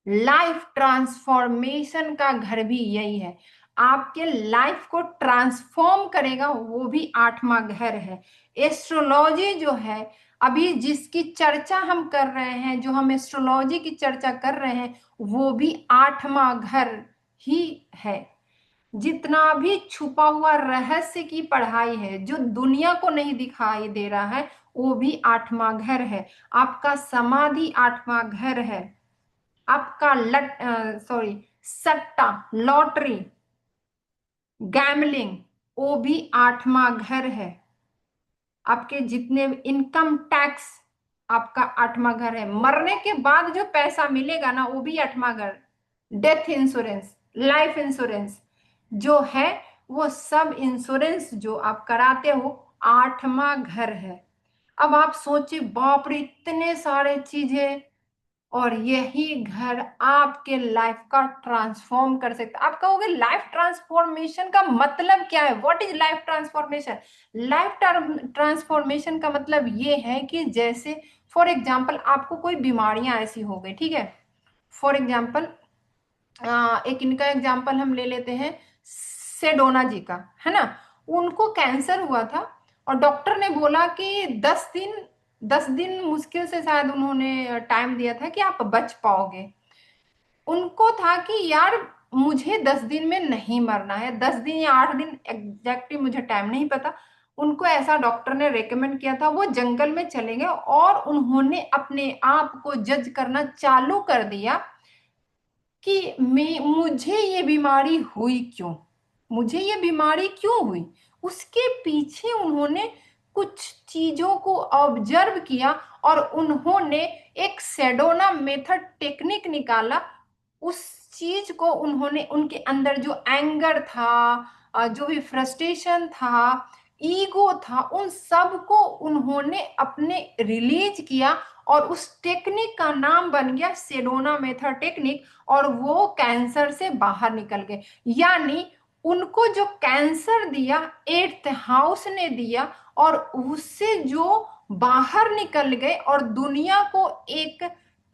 [SPEAKER 1] लाइफ ट्रांसफॉर्मेशन का घर भी यही है। आपके लाइफ को ट्रांसफॉर्म करेगा, वो भी आठवां घर है। एस्ट्रोलॉजी जो है, अभी जिसकी चर्चा हम कर रहे हैं, जो हम एस्ट्रोलॉजी की चर्चा कर रहे हैं, वो भी आठवां घर ही है। जितना भी छुपा हुआ रहस्य की पढ़ाई है, जो दुनिया को नहीं दिखाई दे रहा है, वो भी आठवां घर है। आपका समाधि आठवां घर है। आपका सॉरी, सट्टा, लॉटरी, गैमलिंग, वो भी आठवां घर है। आपके जितने इनकम टैक्स, आपका आठवां घर है। मरने के बाद जो पैसा मिलेगा ना, वो भी आठवां घर। डेथ इंश्योरेंस, लाइफ इंश्योरेंस जो है, वो सब इंश्योरेंस जो आप कराते हो, आठवां घर है। अब आप सोचिए, बाप रे, इतने सारे चीजें, और यही घर आपके लाइफ का ट्रांसफॉर्म कर सकता है। आप कहोगे लाइफ ट्रांसफॉर्मेशन का मतलब क्या है? What is life transformation? Life transformation का मतलब ये है कि जैसे फॉर एग्जांपल आपको कोई बीमारियां ऐसी हो गई, ठीक है। फॉर एग्जांपल एक इनका एग्जांपल हम ले लेते हैं, सेडोना जी का, है ना। उनको कैंसर हुआ था, और डॉक्टर ने बोला कि 10 दिन मुश्किल से शायद उन्होंने टाइम दिया था कि आप बच पाओगे। उनको था कि यार, मुझे 10 दिन में नहीं मरना है, 10 दिन या 8 दिन, एग्जैक्टली मुझे टाइम नहीं पता। उनको ऐसा डॉक्टर ने रेकमेंड किया था। वो जंगल में चले गए, और उन्होंने अपने आप को जज करना चालू कर दिया कि मुझे ये बीमारी हुई क्यों, मुझे ये बीमारी क्यों हुई। उसके पीछे उन्होंने कुछ चीजों को ऑब्जर्व किया, और उन्होंने एक सेडोना मेथड टेक्निक निकाला। उस चीज को उन्होंने, उनके अंदर जो एंगर था, जो भी फ्रस्ट्रेशन था, ईगो था, उन सब को उन्होंने अपने रिलीज किया, और उस टेक्निक का नाम बन गया सेडोना मेथड टेक्निक। और वो कैंसर से बाहर निकल गए। यानी उनको जो कैंसर दिया, एट्थ हाउस ने दिया, और उससे जो बाहर निकल गए और दुनिया को एक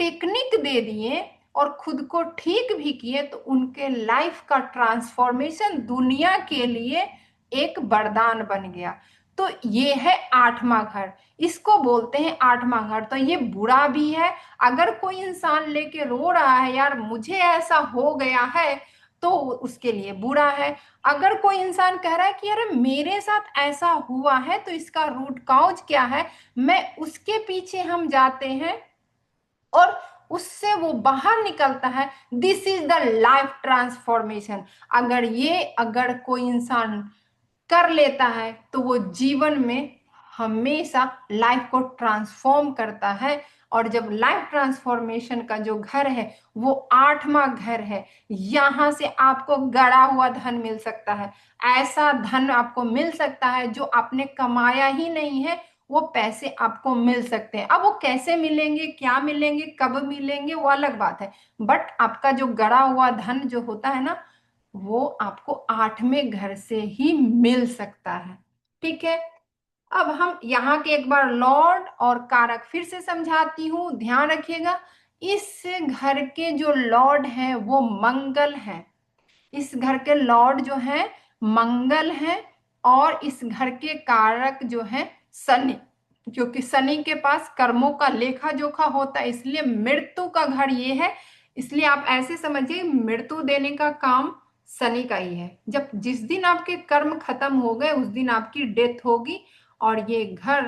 [SPEAKER 1] टेक्निक दे दिए, और खुद को ठीक भी किए, तो उनके लाइफ का ट्रांसफॉर्मेशन दुनिया के लिए एक वरदान बन गया। तो ये है आठवां घर, इसको बोलते हैं आठवां घर। तो ये बुरा भी है। अगर कोई इंसान लेके रो रहा है, यार मुझे ऐसा हो गया है, तो उसके लिए बुरा है। अगर कोई इंसान कह रहा है कि अरे मेरे साथ ऐसा हुआ है तो इसका रूट कॉज क्या है, मैं उसके पीछे हम जाते हैं और उससे वो बाहर निकलता है। This is the life transformation. अगर कोई इंसान कर लेता है तो वो जीवन में हमेशा लाइफ को ट्रांसफॉर्म करता है। और जब लाइफ ट्रांसफॉर्मेशन का जो घर है वो 8वां घर है, यहां से आपको गड़ा हुआ धन मिल सकता है। ऐसा धन आपको मिल सकता है जो आपने कमाया ही नहीं है, वो पैसे आपको मिल सकते हैं। अब वो कैसे मिलेंगे, क्या मिलेंगे, कब मिलेंगे, वो अलग बात है। बट आपका जो गड़ा हुआ धन जो होता है ना, वो आपको 8वें घर से ही मिल सकता है। ठीक है। अब हम यहाँ के एक बार लॉर्ड और कारक फिर से समझाती हूँ, ध्यान रखिएगा। इस घर के जो लॉर्ड हैं वो मंगल हैं। इस घर के लॉर्ड जो है मंगल है। और इस घर के कारक जो है शनि, क्योंकि शनि के पास कर्मों का लेखा जोखा होता है, इसलिए मृत्यु का घर ये है। इसलिए आप ऐसे समझिए मृत्यु देने का काम शनि का ही है। जब जिस दिन आपके कर्म खत्म हो गए उस दिन आपकी डेथ होगी। और ये घर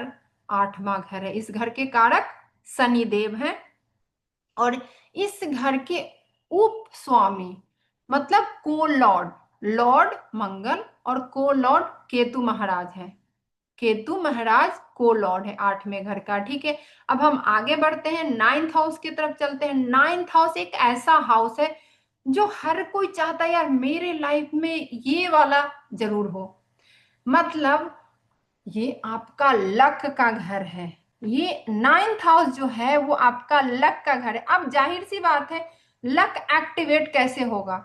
[SPEAKER 1] 8वां घर है। इस घर के कारक शनि देव हैं। और इस घर के उप स्वामी मतलब को लॉर्ड, लॉर्ड मंगल और को लॉर्ड केतु महाराज है। केतु महाराज को लॉर्ड है 8वें घर का। ठीक है। अब हम आगे बढ़ते हैं, 9th हाउस की तरफ चलते हैं। 9th हाउस एक ऐसा हाउस है जो हर कोई चाहता है यार मेरे लाइफ में ये वाला जरूर हो। मतलब ये आपका लक का घर है। ये 9th हाउस जो है वो आपका लक का घर है। अब जाहिर सी बात है, लक एक्टिवेट कैसे होगा?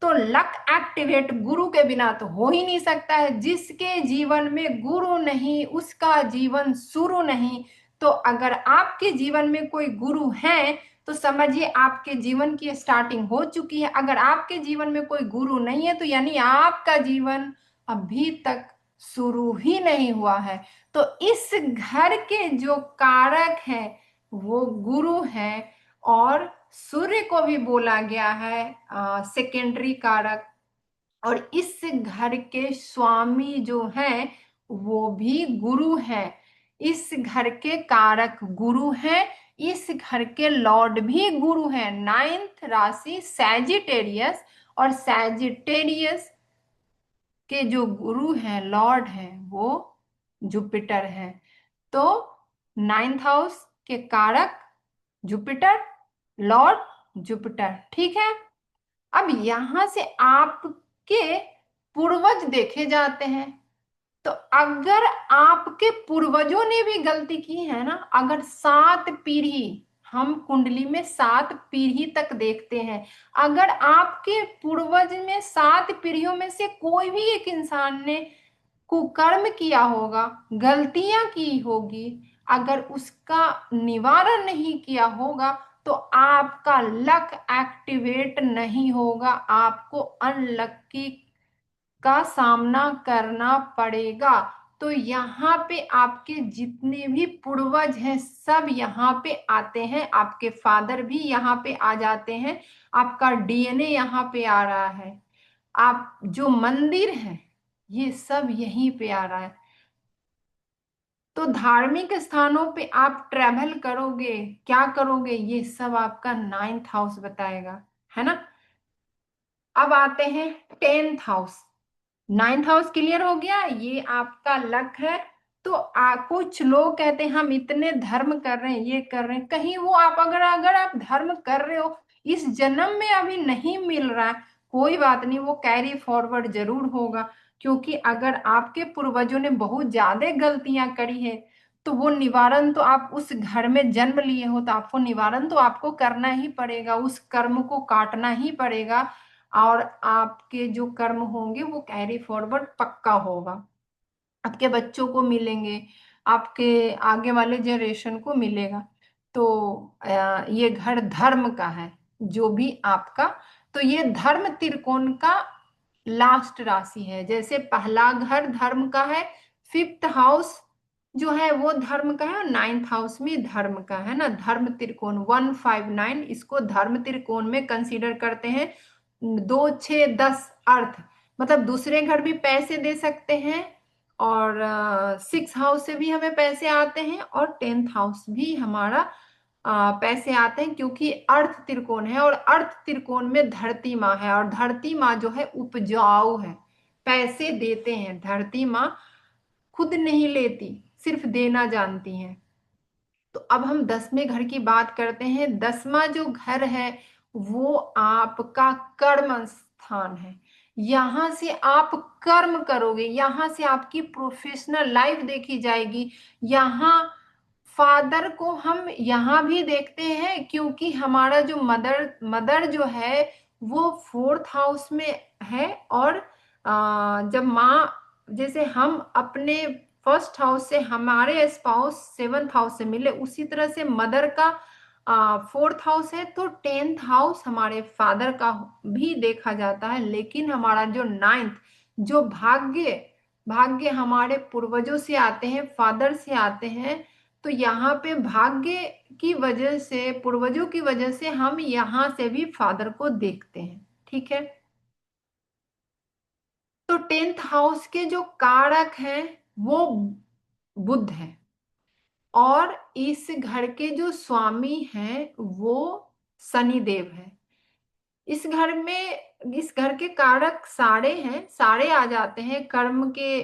[SPEAKER 1] तो लक एक्टिवेट गुरु के बिना तो हो ही नहीं सकता है। जिसके जीवन में गुरु नहीं उसका जीवन शुरू नहीं। तो अगर आपके जीवन में कोई गुरु है तो समझिए आपके जीवन की स्टार्टिंग हो चुकी है। अगर आपके जीवन में कोई गुरु नहीं है तो यानी आपका जीवन अभी तक शुरू ही नहीं हुआ है। तो इस घर के जो कारक हैं वो गुरु हैं। और सूर्य को भी बोला गया है सेकेंडरी कारक। और इस घर के स्वामी जो हैं वो भी गुरु हैं। इस घर के कारक गुरु हैं। इस घर के लॉर्ड भी गुरु हैं। 9th राशि सैजिटेरियस, और सैजिटेरियस के जो गुरु हैं लॉर्ड हैं वो जुपिटर है। तो 9th हाउस के कारक जुपिटर, लॉर्ड जुपिटर। ठीक है। अब यहां से आपके पूर्वज देखे जाते हैं। तो अगर आपके पूर्वजों ने भी गलती की है ना, अगर 7 पीढ़ी, हम कुंडली में 7 पीढ़ी तक देखते हैं, अगर आपके पूर्वज में 7 पीढ़ियों में से कोई भी एक इंसान ने कुकर्म किया होगा, गलतियां की होगी, अगर उसका निवारण नहीं किया होगा तो आपका लक एक्टिवेट नहीं होगा। आपको अनलक्की का सामना करना पड़ेगा। तो यहाँ पे आपके जितने भी पूर्वज हैं सब यहाँ पे आते हैं। आपके फादर भी यहाँ पे आ जाते हैं। आपका डीएनए यहाँ पे आ रहा है। आप जो मंदिर है ये सब यहीं पे आ रहा है। तो धार्मिक स्थानों पे आप ट्रेवल करोगे, क्या करोगे, ये सब आपका 9th हाउस बताएगा, है ना। अब आते हैं 10th house. 9th house clear हो गया, ये आपका लक है। तो कुछ लोग कहते हैं हम इतने धर्म कर रहे हैं, ये कर रहे हैं, कहीं वो आप अगर अगर आप धर्म कर रहे हो इस जन्म में अभी नहीं मिल रहा है, कोई बात नहीं, वो कैरी फॉरवर्ड जरूर होगा। क्योंकि अगर आपके पूर्वजों ने बहुत ज्यादा गलतियां करी है तो वो निवारण तो आप उस घर में जन्म लिए हो तो आपको निवारण तो आपको करना ही पड़ेगा, उस कर्म को काटना ही पड़ेगा। और आपके जो कर्म होंगे वो कैरी फॉरवर्ड पक्का होगा, आपके बच्चों को मिलेंगे, आपके आगे वाले जनरेशन को मिलेगा। तो ये घर धर्म का है जो भी आपका। तो ये धर्म त्रिकोण का लास्ट राशि है। जैसे पहला घर धर्म का है, 5th हाउस जो है वो धर्म का है, और 9th हाउस में धर्म का है ना। धर्म त्रिकोण 159 इसको धर्म त्रिकोण में कंसीडर करते हैं। 2 6 10 अर्थ, मतलब दूसरे घर भी पैसे दे सकते हैं, और 6 हाउस से भी हमें पैसे आते हैं, और 10th हाउस भी हमारा पैसे आते हैं, क्योंकि अर्थ त्रिकोण है, और अर्थ त्रिकोण में धरती माँ है, और धरती माँ जो है उपजाऊ है, पैसे देते हैं। धरती माँ खुद नहीं लेती, सिर्फ देना जानती हैं। तो अब हम 10वें घर की बात करते हैं। 10वां जो घर है वो आपका कर्म स्थान है। यहां से आप कर्म करोगे, यहां से आपकी प्रोफेशनल लाइफ देखी जाएगी। यहाँ फादर को हम यहाँ भी देखते हैं, क्योंकि हमारा जो मदर मदर जो है वो 4th हाउस में है। और जब माँ, जैसे हम अपने 1st हाउस से हमारे स्पाउस 7th हाउस से मिले, उसी तरह से मदर का 4th हाउस है, तो 10th हाउस हमारे फादर का भी देखा जाता है। लेकिन हमारा जो 9th, जो भाग्य, भाग्य हमारे पूर्वजों से आते हैं, फादर से आते हैं। तो यहाँ पे भाग्य की वजह से, पूर्वजों की वजह से हम यहाँ से भी फादर को देखते हैं। ठीक है। तो 10th हाउस के जो कारक हैं वो बुध है, और इस घर के जो स्वामी हैं वो शनिदेव है। इस घर में, इस घर के कारक सारे हैं, सारे आ जाते हैं कर्म के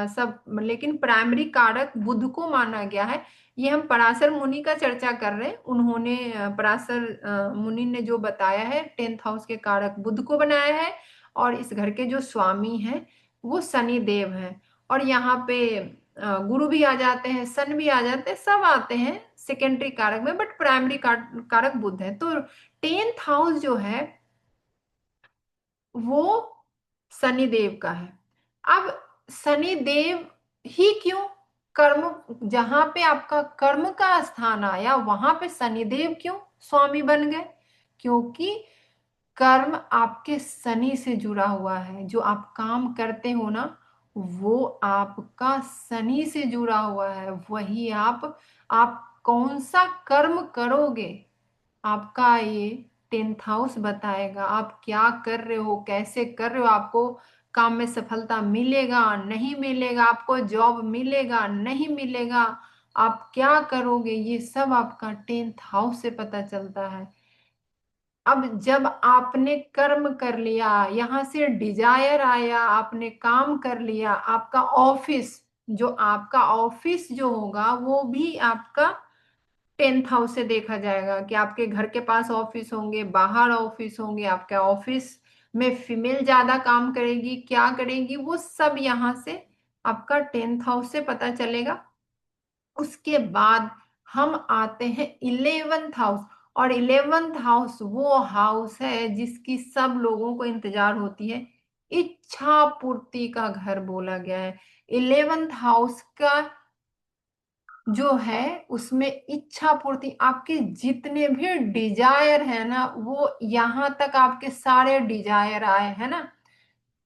[SPEAKER 1] सब, लेकिन प्राइमरी कारक बुध को माना गया है। ये हम पराशर मुनि का चर्चा कर रहे हैं। उन्होंने पराशर मुनि ने जो बताया है, 10th हाउस के कारक बुध को बनाया है, और इस घर के जो स्वामी हैं वो शनि देव हैं। और यहाँ पे गुरु भी आ जाते हैं, सन भी आ जाते हैं, सब आते हैं सेकेंडरी कारक में, बट प्राइमरी कारक बुध है। तो 10th हाउस जो है वो शनिदेव का है। अब शनिदेव ही क्यों, कर्म, जहां पे आपका कर्म का स्थान आया वहां पे शनिदेव क्यों स्वामी बन गए? क्योंकि कर्म आपके शनि से जुड़ा हुआ है। जो आप काम करते हो ना, वो आपका शनि से जुड़ा हुआ है। वही आप कौन सा कर्म करोगे, आपका ये 10th हाउस बताएगा। आप क्या कर रहे हो, कैसे कर रहे हो, आपको काम में सफलता मिलेगा नहीं मिलेगा, आपको जॉब मिलेगा नहीं मिलेगा, आप क्या करोगे, ये सब आपका 10th हाउस से पता चलता है। अब जब आपने कर्म कर लिया, यहां से डिजायर आया, आपने काम कर लिया, आपका ऑफिस, जो आपका ऑफिस जो होगा वो भी आपका 10th हाउस से देखा जाएगा, कि आपके घर के पास ऑफिस होंगे, बाहर ऑफिस होंगे, आपके ऑफिस में फीमेल ज्यादा काम करेगी, क्या करेगी, वो सब यहाँ से आपका 10th हाउस से पता चलेगा। उसके बाद हम आते हैं 11th हाउस। और 11th हाउस वो हाउस है जिसकी सब लोगों को इंतजार होती है, इच्छा पूर्ति का घर बोला गया है। 11th हाउस का जो है उसमें इच्छा पूर्ति, आपके जितने भी डिजायर है ना, वो यहां तक आपके सारे डिजायर आए है ना।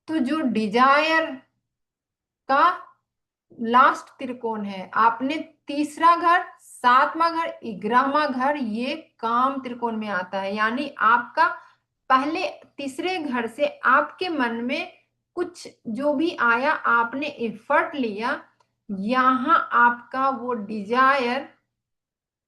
[SPEAKER 1] तो जो डिजायर का लास्ट त्रिकोण है, आपने तीसरा घर, 7वां घर, 11वां घर, ये काम त्रिकोण में आता है। यानी आपका पहले तीसरे घर से आपके मन में कुछ जो भी आया, आपने एफर्ट लिया, यहाँ आपका वो डिजायर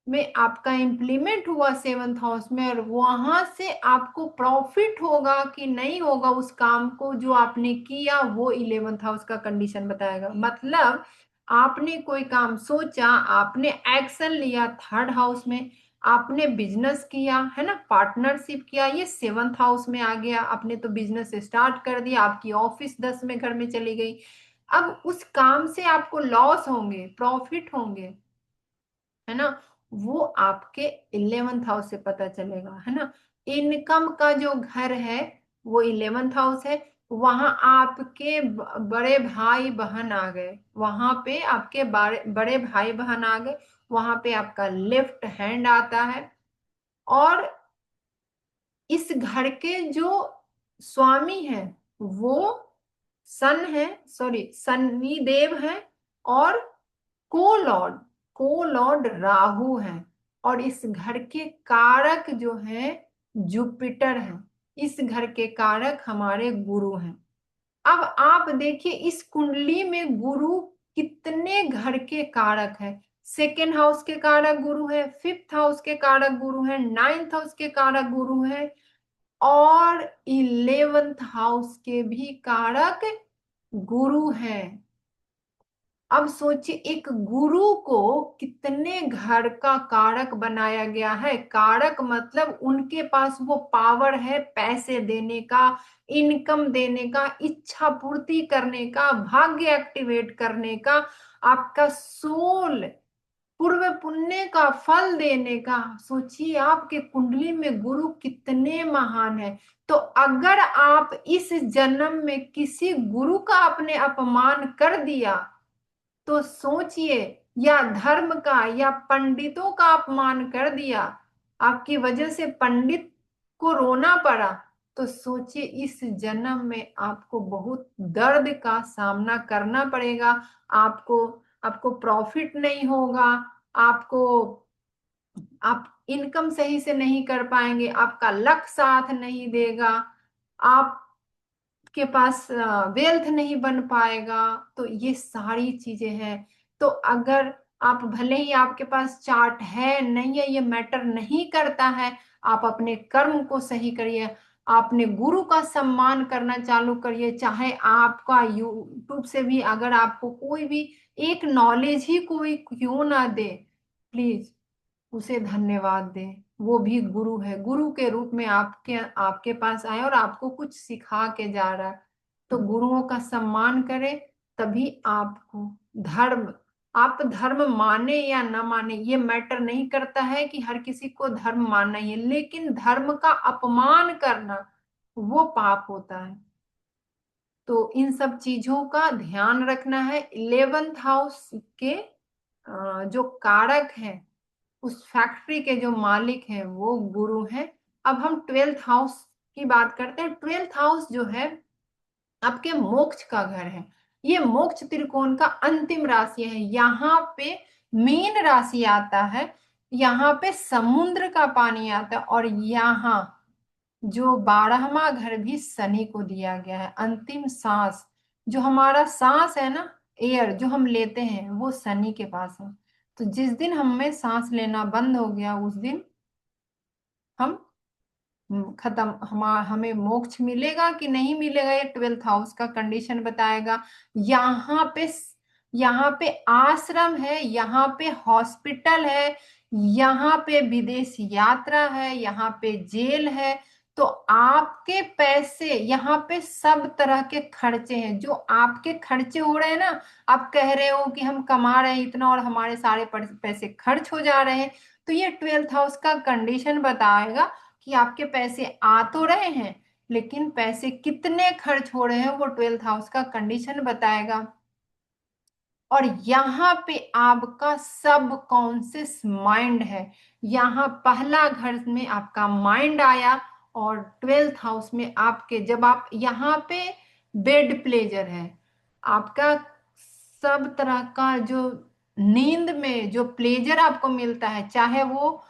[SPEAKER 1] में आपका इम्प्लीमेंट हुआ 7th हाउस में, और वहां से आपको प्रॉफिट होगा कि नहीं होगा उस काम को जो आपने किया, वो 11th हाउस का कंडीशन बताएगा। मतलब आपने कोई काम सोचा, आपने एक्शन लिया 3rd हाउस में, आपने बिजनेस किया है ना, पार्टनरशिप किया, ये 7th हाउस में आ गया। आपने तो बिजनेस स्टार्ट कर दिया, आपकी ऑफिस 10वें घर में चली गई। अब उस काम से आपको लॉस होंगे, प्रॉफिट होंगे, है ना, वो आपके 11th हाउस से पता चलेगा, है ना। इनकम का जो घर है वो 11th हाउस है। वहां आपके बड़े भाई बहन आ गए, वहां पे आपके बड़े भाई बहन आ गए, वहां पे आपका लेफ्ट हैंड आता है। और इस घर के जो स्वामी हैं वो सन है, सॉरी शनि देव है, और को लॉर्ड राहु है। और इस घर के कारक जो है जुपिटर है। इस घर के कारक हमारे गुरु हैं। अब आप देखिए इस कुंडली में गुरु कितने घर के कारक है। सेकेंड हाउस के कारक गुरु है, फिफ्थ हाउस के कारक गुरु है, नाइन्थ हाउस के कारक गुरु है, और 11th हाउस के भी कारक गुरु हैं। अब सोचिए एक गुरु को कितने घर का कारक बनाया गया है। कारक मतलब उनके पास वो पावर है पैसे देने का, इनकम देने का, इच्छा पूर्ति करने का, भाग्य एक्टिवेट करने का, आपका सोल पूर्व पुण्य का फल देने का। सोचिए आपके कुंडली में गुरु कितने महान है। तो अगर आप इस जन्म में किसी गुरु का आपने अपमान कर दिया तो सोचिए, या धर्म का या पंडितों का अपमान कर दिया, आपकी वजह से पंडित को रोना पड़ा, तो सोचिए इस जन्म में आपको बहुत दर्द का सामना करना पड़ेगा। आपको आपको प्रॉफिट नहीं होगा, आपको आप इनकम सही से नहीं कर पाएंगे, आपका लक साथ नहीं देगा, आपके पास वेल्थ नहीं बन पाएगा। तो ये सारी चीजें हैं। तो अगर आप भले ही आपके पास चार्ट है नहीं है, ये मैटर नहीं करता है, आप अपने कर्म को सही करिए, आपने गुरु का सम्मान करना चालू करिए। चाहे आपका यूट्यूब से भी अगर आपको कोई भी एक नॉलेज ही कोई क्यों ना दे, प्लीज उसे धन्यवाद दें। वो भी गुरु है, गुरु के रूप में आपके आपके पास आए और आपको कुछ सिखा के जा रहा है। तो गुरुओं का सम्मान करें, तभी आपको धर्म, आप धर्म माने या ना माने ये मैटर नहीं करता है कि हर किसी को धर्म मानना ही है, लेकिन धर्म का अपमान करना वो पाप होता है। तो इन सब चीजों का ध्यान रखना है। 11th हाउस के जो कारक हैं, उस फैक्ट्री के जो मालिक हैं वो गुरु हैं। अब हम 12th हाउस की बात करते हैं। 12th हाउस जो है आपके मोक्ष का घर है। ये मोक्ष त्रिकोण का अंतिम राशि है। यहाँ पे मीन राशि आता है, यहाँ पे समुद्र का पानी आता है, और यहाँ जो 12वां घर भी शनि को दिया गया है। अंतिम सांस, जो हमारा सांस है ना, एयर जो हम लेते हैं, वो शनि के पास है। तो जिस दिन हमें सांस लेना बंद हो गया उस दिन हम खत्म। हमें मोक्ष मिलेगा कि नहीं मिलेगा, ये 12th हाउस का कंडीशन बताएगा। यहाँ पे यहाँ पे आश्रम है, यहाँ पे हॉस्पिटल है, यहाँ पे विदेश यात्रा है, यहाँ पे जेल है। तो आपके पैसे, यहाँ पे सब तरह के खर्चे हैं। जो आपके खर्चे हो रहे हैं ना, आप कह रहे हो कि हम कमा रहे हैं इतना और हमारे सारे पैसे खर्च हो जा रहे हैं, तो ये 12th हाउस का कंडीशन बताएगा कि आपके पैसे आ तो रहे हैं, लेकिन पैसे कितने खर्च हो रहे हैं वो 12th हाउस का कंडीशन बताएगा। और यहाँ पे आपका सब कॉन्शियस माइंड है। यहाँ पहला घर में आपका माइंड आया, और 12th हाउस में आपके, जब आप यहाँ पे बेड प्लेजर है आपका, सब तरह का जो नींद में जो प्लेजर आपको मिलता है, चाहे वो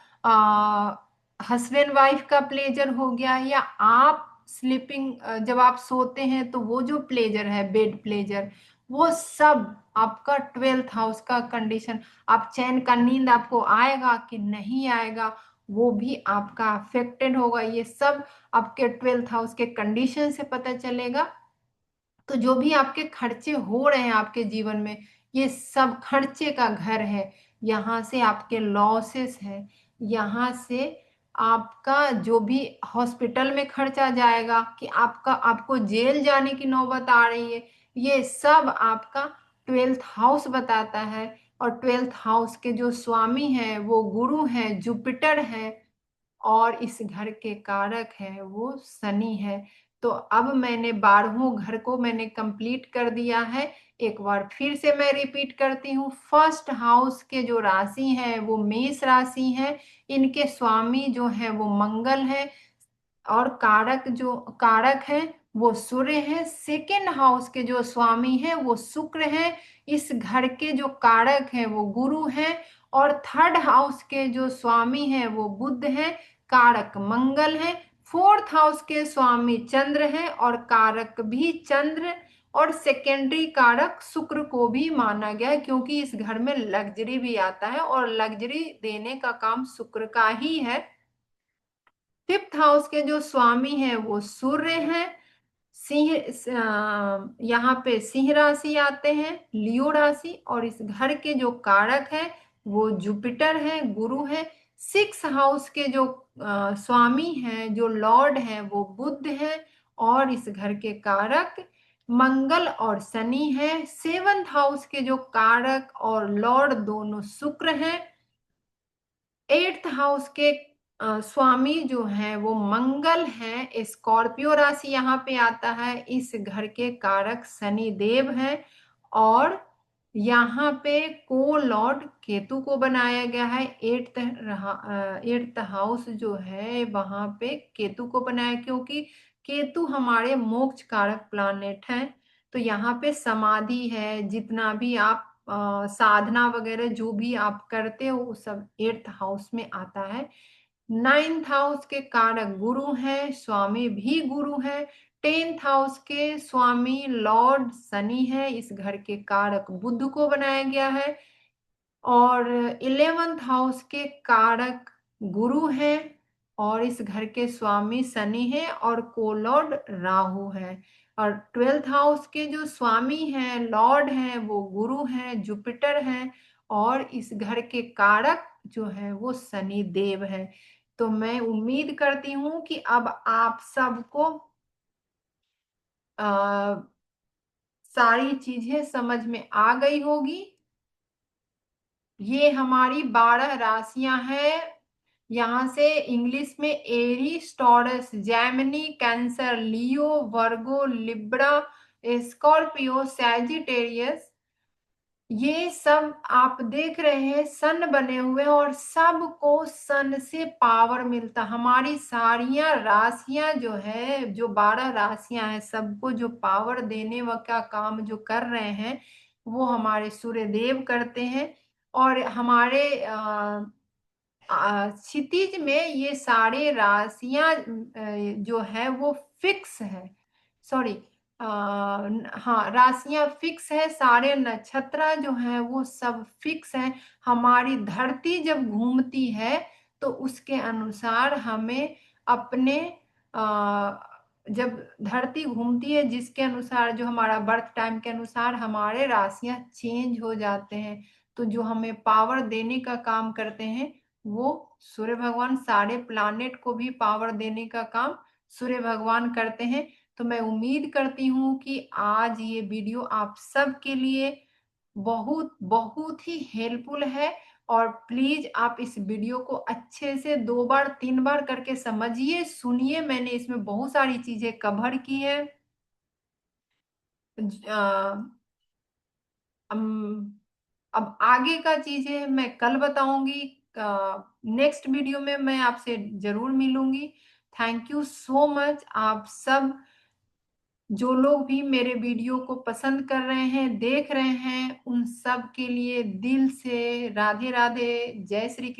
[SPEAKER 1] हस्बैंड वाइफ का प्लेजर हो गया, या आप स्लीपिंग जब आप सोते हैं तो वो जो प्लेजर है बेड प्लेजर, वो सब आपका 12th हाउस का कंडीशन। आप चैन का नींद आपको आएगा कि नहीं आएगा, वो भी आपका अफेक्टेड होगा। ये सब आपके 12th हाउस के कंडीशन से पता चलेगा। तो जो भी आपके खर्चे हो रहे हैं आपके जीवन में, ये सब खर्चे का घर है। यहाँ से आपके लॉसेस है, यहाँ से आपका जो भी हॉस्पिटल में खर्चा जाएगा, कि आपका आपको जेल जाने की नौबत आ रही है, ये सब आपका 12th हाउस बताता है। और 12th हाउस के जो स्वामी हैं वो गुरु हैं, जुपिटर हैं, और इस घर के कारक है वो शनि है। तो अब मैंने 12वें घर को मैंने कंप्लीट कर दिया है। एक बार फिर से मैं रिपीट करती हूँ। फर्स्ट हाउस के जो राशि है वो मेष राशि है, इनके स्वामी जो है वो मंगल है, और कारक जो कारक है वो सूर्य है। सेकेंड हाउस के जो स्वामी है वो शुक्र है, इस घर के जो कारक है वो गुरु है। और थर्ड हाउस के जो स्वामी है वो बुध है, कारक मंगल है। फोर्थ हाउस के स्वामी चंद्र हैं और कारक भी चंद्र, और सेकेंडरी कारक शुक्र को भी माना गया है, क्योंकि इस घर में लग्जरी भी आता है और लग्जरी देने का काम शुक्र का ही है। फिफ्थ हाउस के जो स्वामी हैं वो सूर्य हैं। सिंह, यहाँ पे सिंह राशि आते हैं, लियो राशि, और इस घर के जो कारक है वो जुपिटर है, गुरु है। सिक्स हाउस के जो स्वामी हैं, जो लॉर्ड हैं, वो बुध हैं, और इस घर के कारक मंगल और शनि है। सेवंथ हाउस के जो कारक और लॉर्ड दोनों शुक्र हैं। एट्थ हाउस के स्वामी जो हैं वो मंगल हैं। स्कॉर्पियो राशि यहाँ पे आता है। इस घर के कारक शनि देव हैं, और यहाँ पे को लॉर्ड केतु को बनाया गया है। एट्थ हाउस जो है वहां पे केतु को बनाया, क्योंकि केतु हमारे मोक्ष कारक प्लानेट हैं। तो यहाँ पे समाधि है, जितना भी आप साधना वगैरह जो भी आप करते हो वो सब एट्थ हाउस में आता है। नाइन्थ हाउस के कारक गुरु हैं, स्वामी भी गुरु हैं। टेंथ हाउस के स्वामी लॉर्ड शनि है, इस घर के कारक बुध को बनाया गया है। और 11th हाउस के कारक गुरु हैं, और इस घर के स्वामी शनि है और कोलॉर्ड राहु है। और 12th हाउस के जो स्वामी हैं, लॉर्ड हैं, वो गुरु हैं, जुपिटर हैं, और इस घर के कारक जो है वो शनि देव है। तो मैं उम्मीद करती हूँ कि अब आप सबको आ, सारी चीजें समझ में आ गई होगी। ये हमारी 12 राशियां हैं। यहाँ से इंग्लिश में एरीज, टॉरस, जेमिनी, कैंसर, लियो, वर्गो, लिब्रा, स्कॉर्पियो, सैजिटेरियस, ये सब आप देख रहे हैं सन बने हुए हैं, और सबको सन से पावर मिलता। हमारी सारियां राशियां जो है, जो 12 राशियां हैं, सबको जो पावर देने का काम जो कर रहे हैं वो हमारे सूर्य देव करते हैं। और हमारे क्षितिज में ये सारे राशियां जो है वो फिक्स है। सॉरी, हाँ, राशियां फिक्स है, सारे नक्षत्र जो हैं वो सब फिक्स है। हमारी धरती जब घूमती है तो उसके अनुसार हमें अपने जब धरती घूमती है जिसके अनुसार, जो हमारा बर्थ टाइम के अनुसार हमारे राशियां चेंज हो जाते हैं। तो जो हमें पावर देने का काम करते हैं वो सूर्य भगवान, सारे प्लानेट को भी पावर देने का काम सूर्य भगवान करते हैं। तो मैं उम्मीद करती हूँ कि आज ये वीडियो आप सब के लिए बहुत बहुत ही हेल्पफुल है। और प्लीज आप इस वीडियो को अच्छे से 2 बार 3 बार करके समझिए, सुनिए। मैंने इसमें बहुत सारी चीजें कवर की है। अब आगे का चीजें मैं कल बताऊंगी। नेक्स्ट वीडियो में मैं आपसे जरूर मिलूंगी। Thank you so much. आप सब जो लोग भी मेरे वीडियो को पसंद कर रहे हैं, देख रहे हैं, उन सब के लिए दिल से राधे राधे, जय श्री कृष्ण।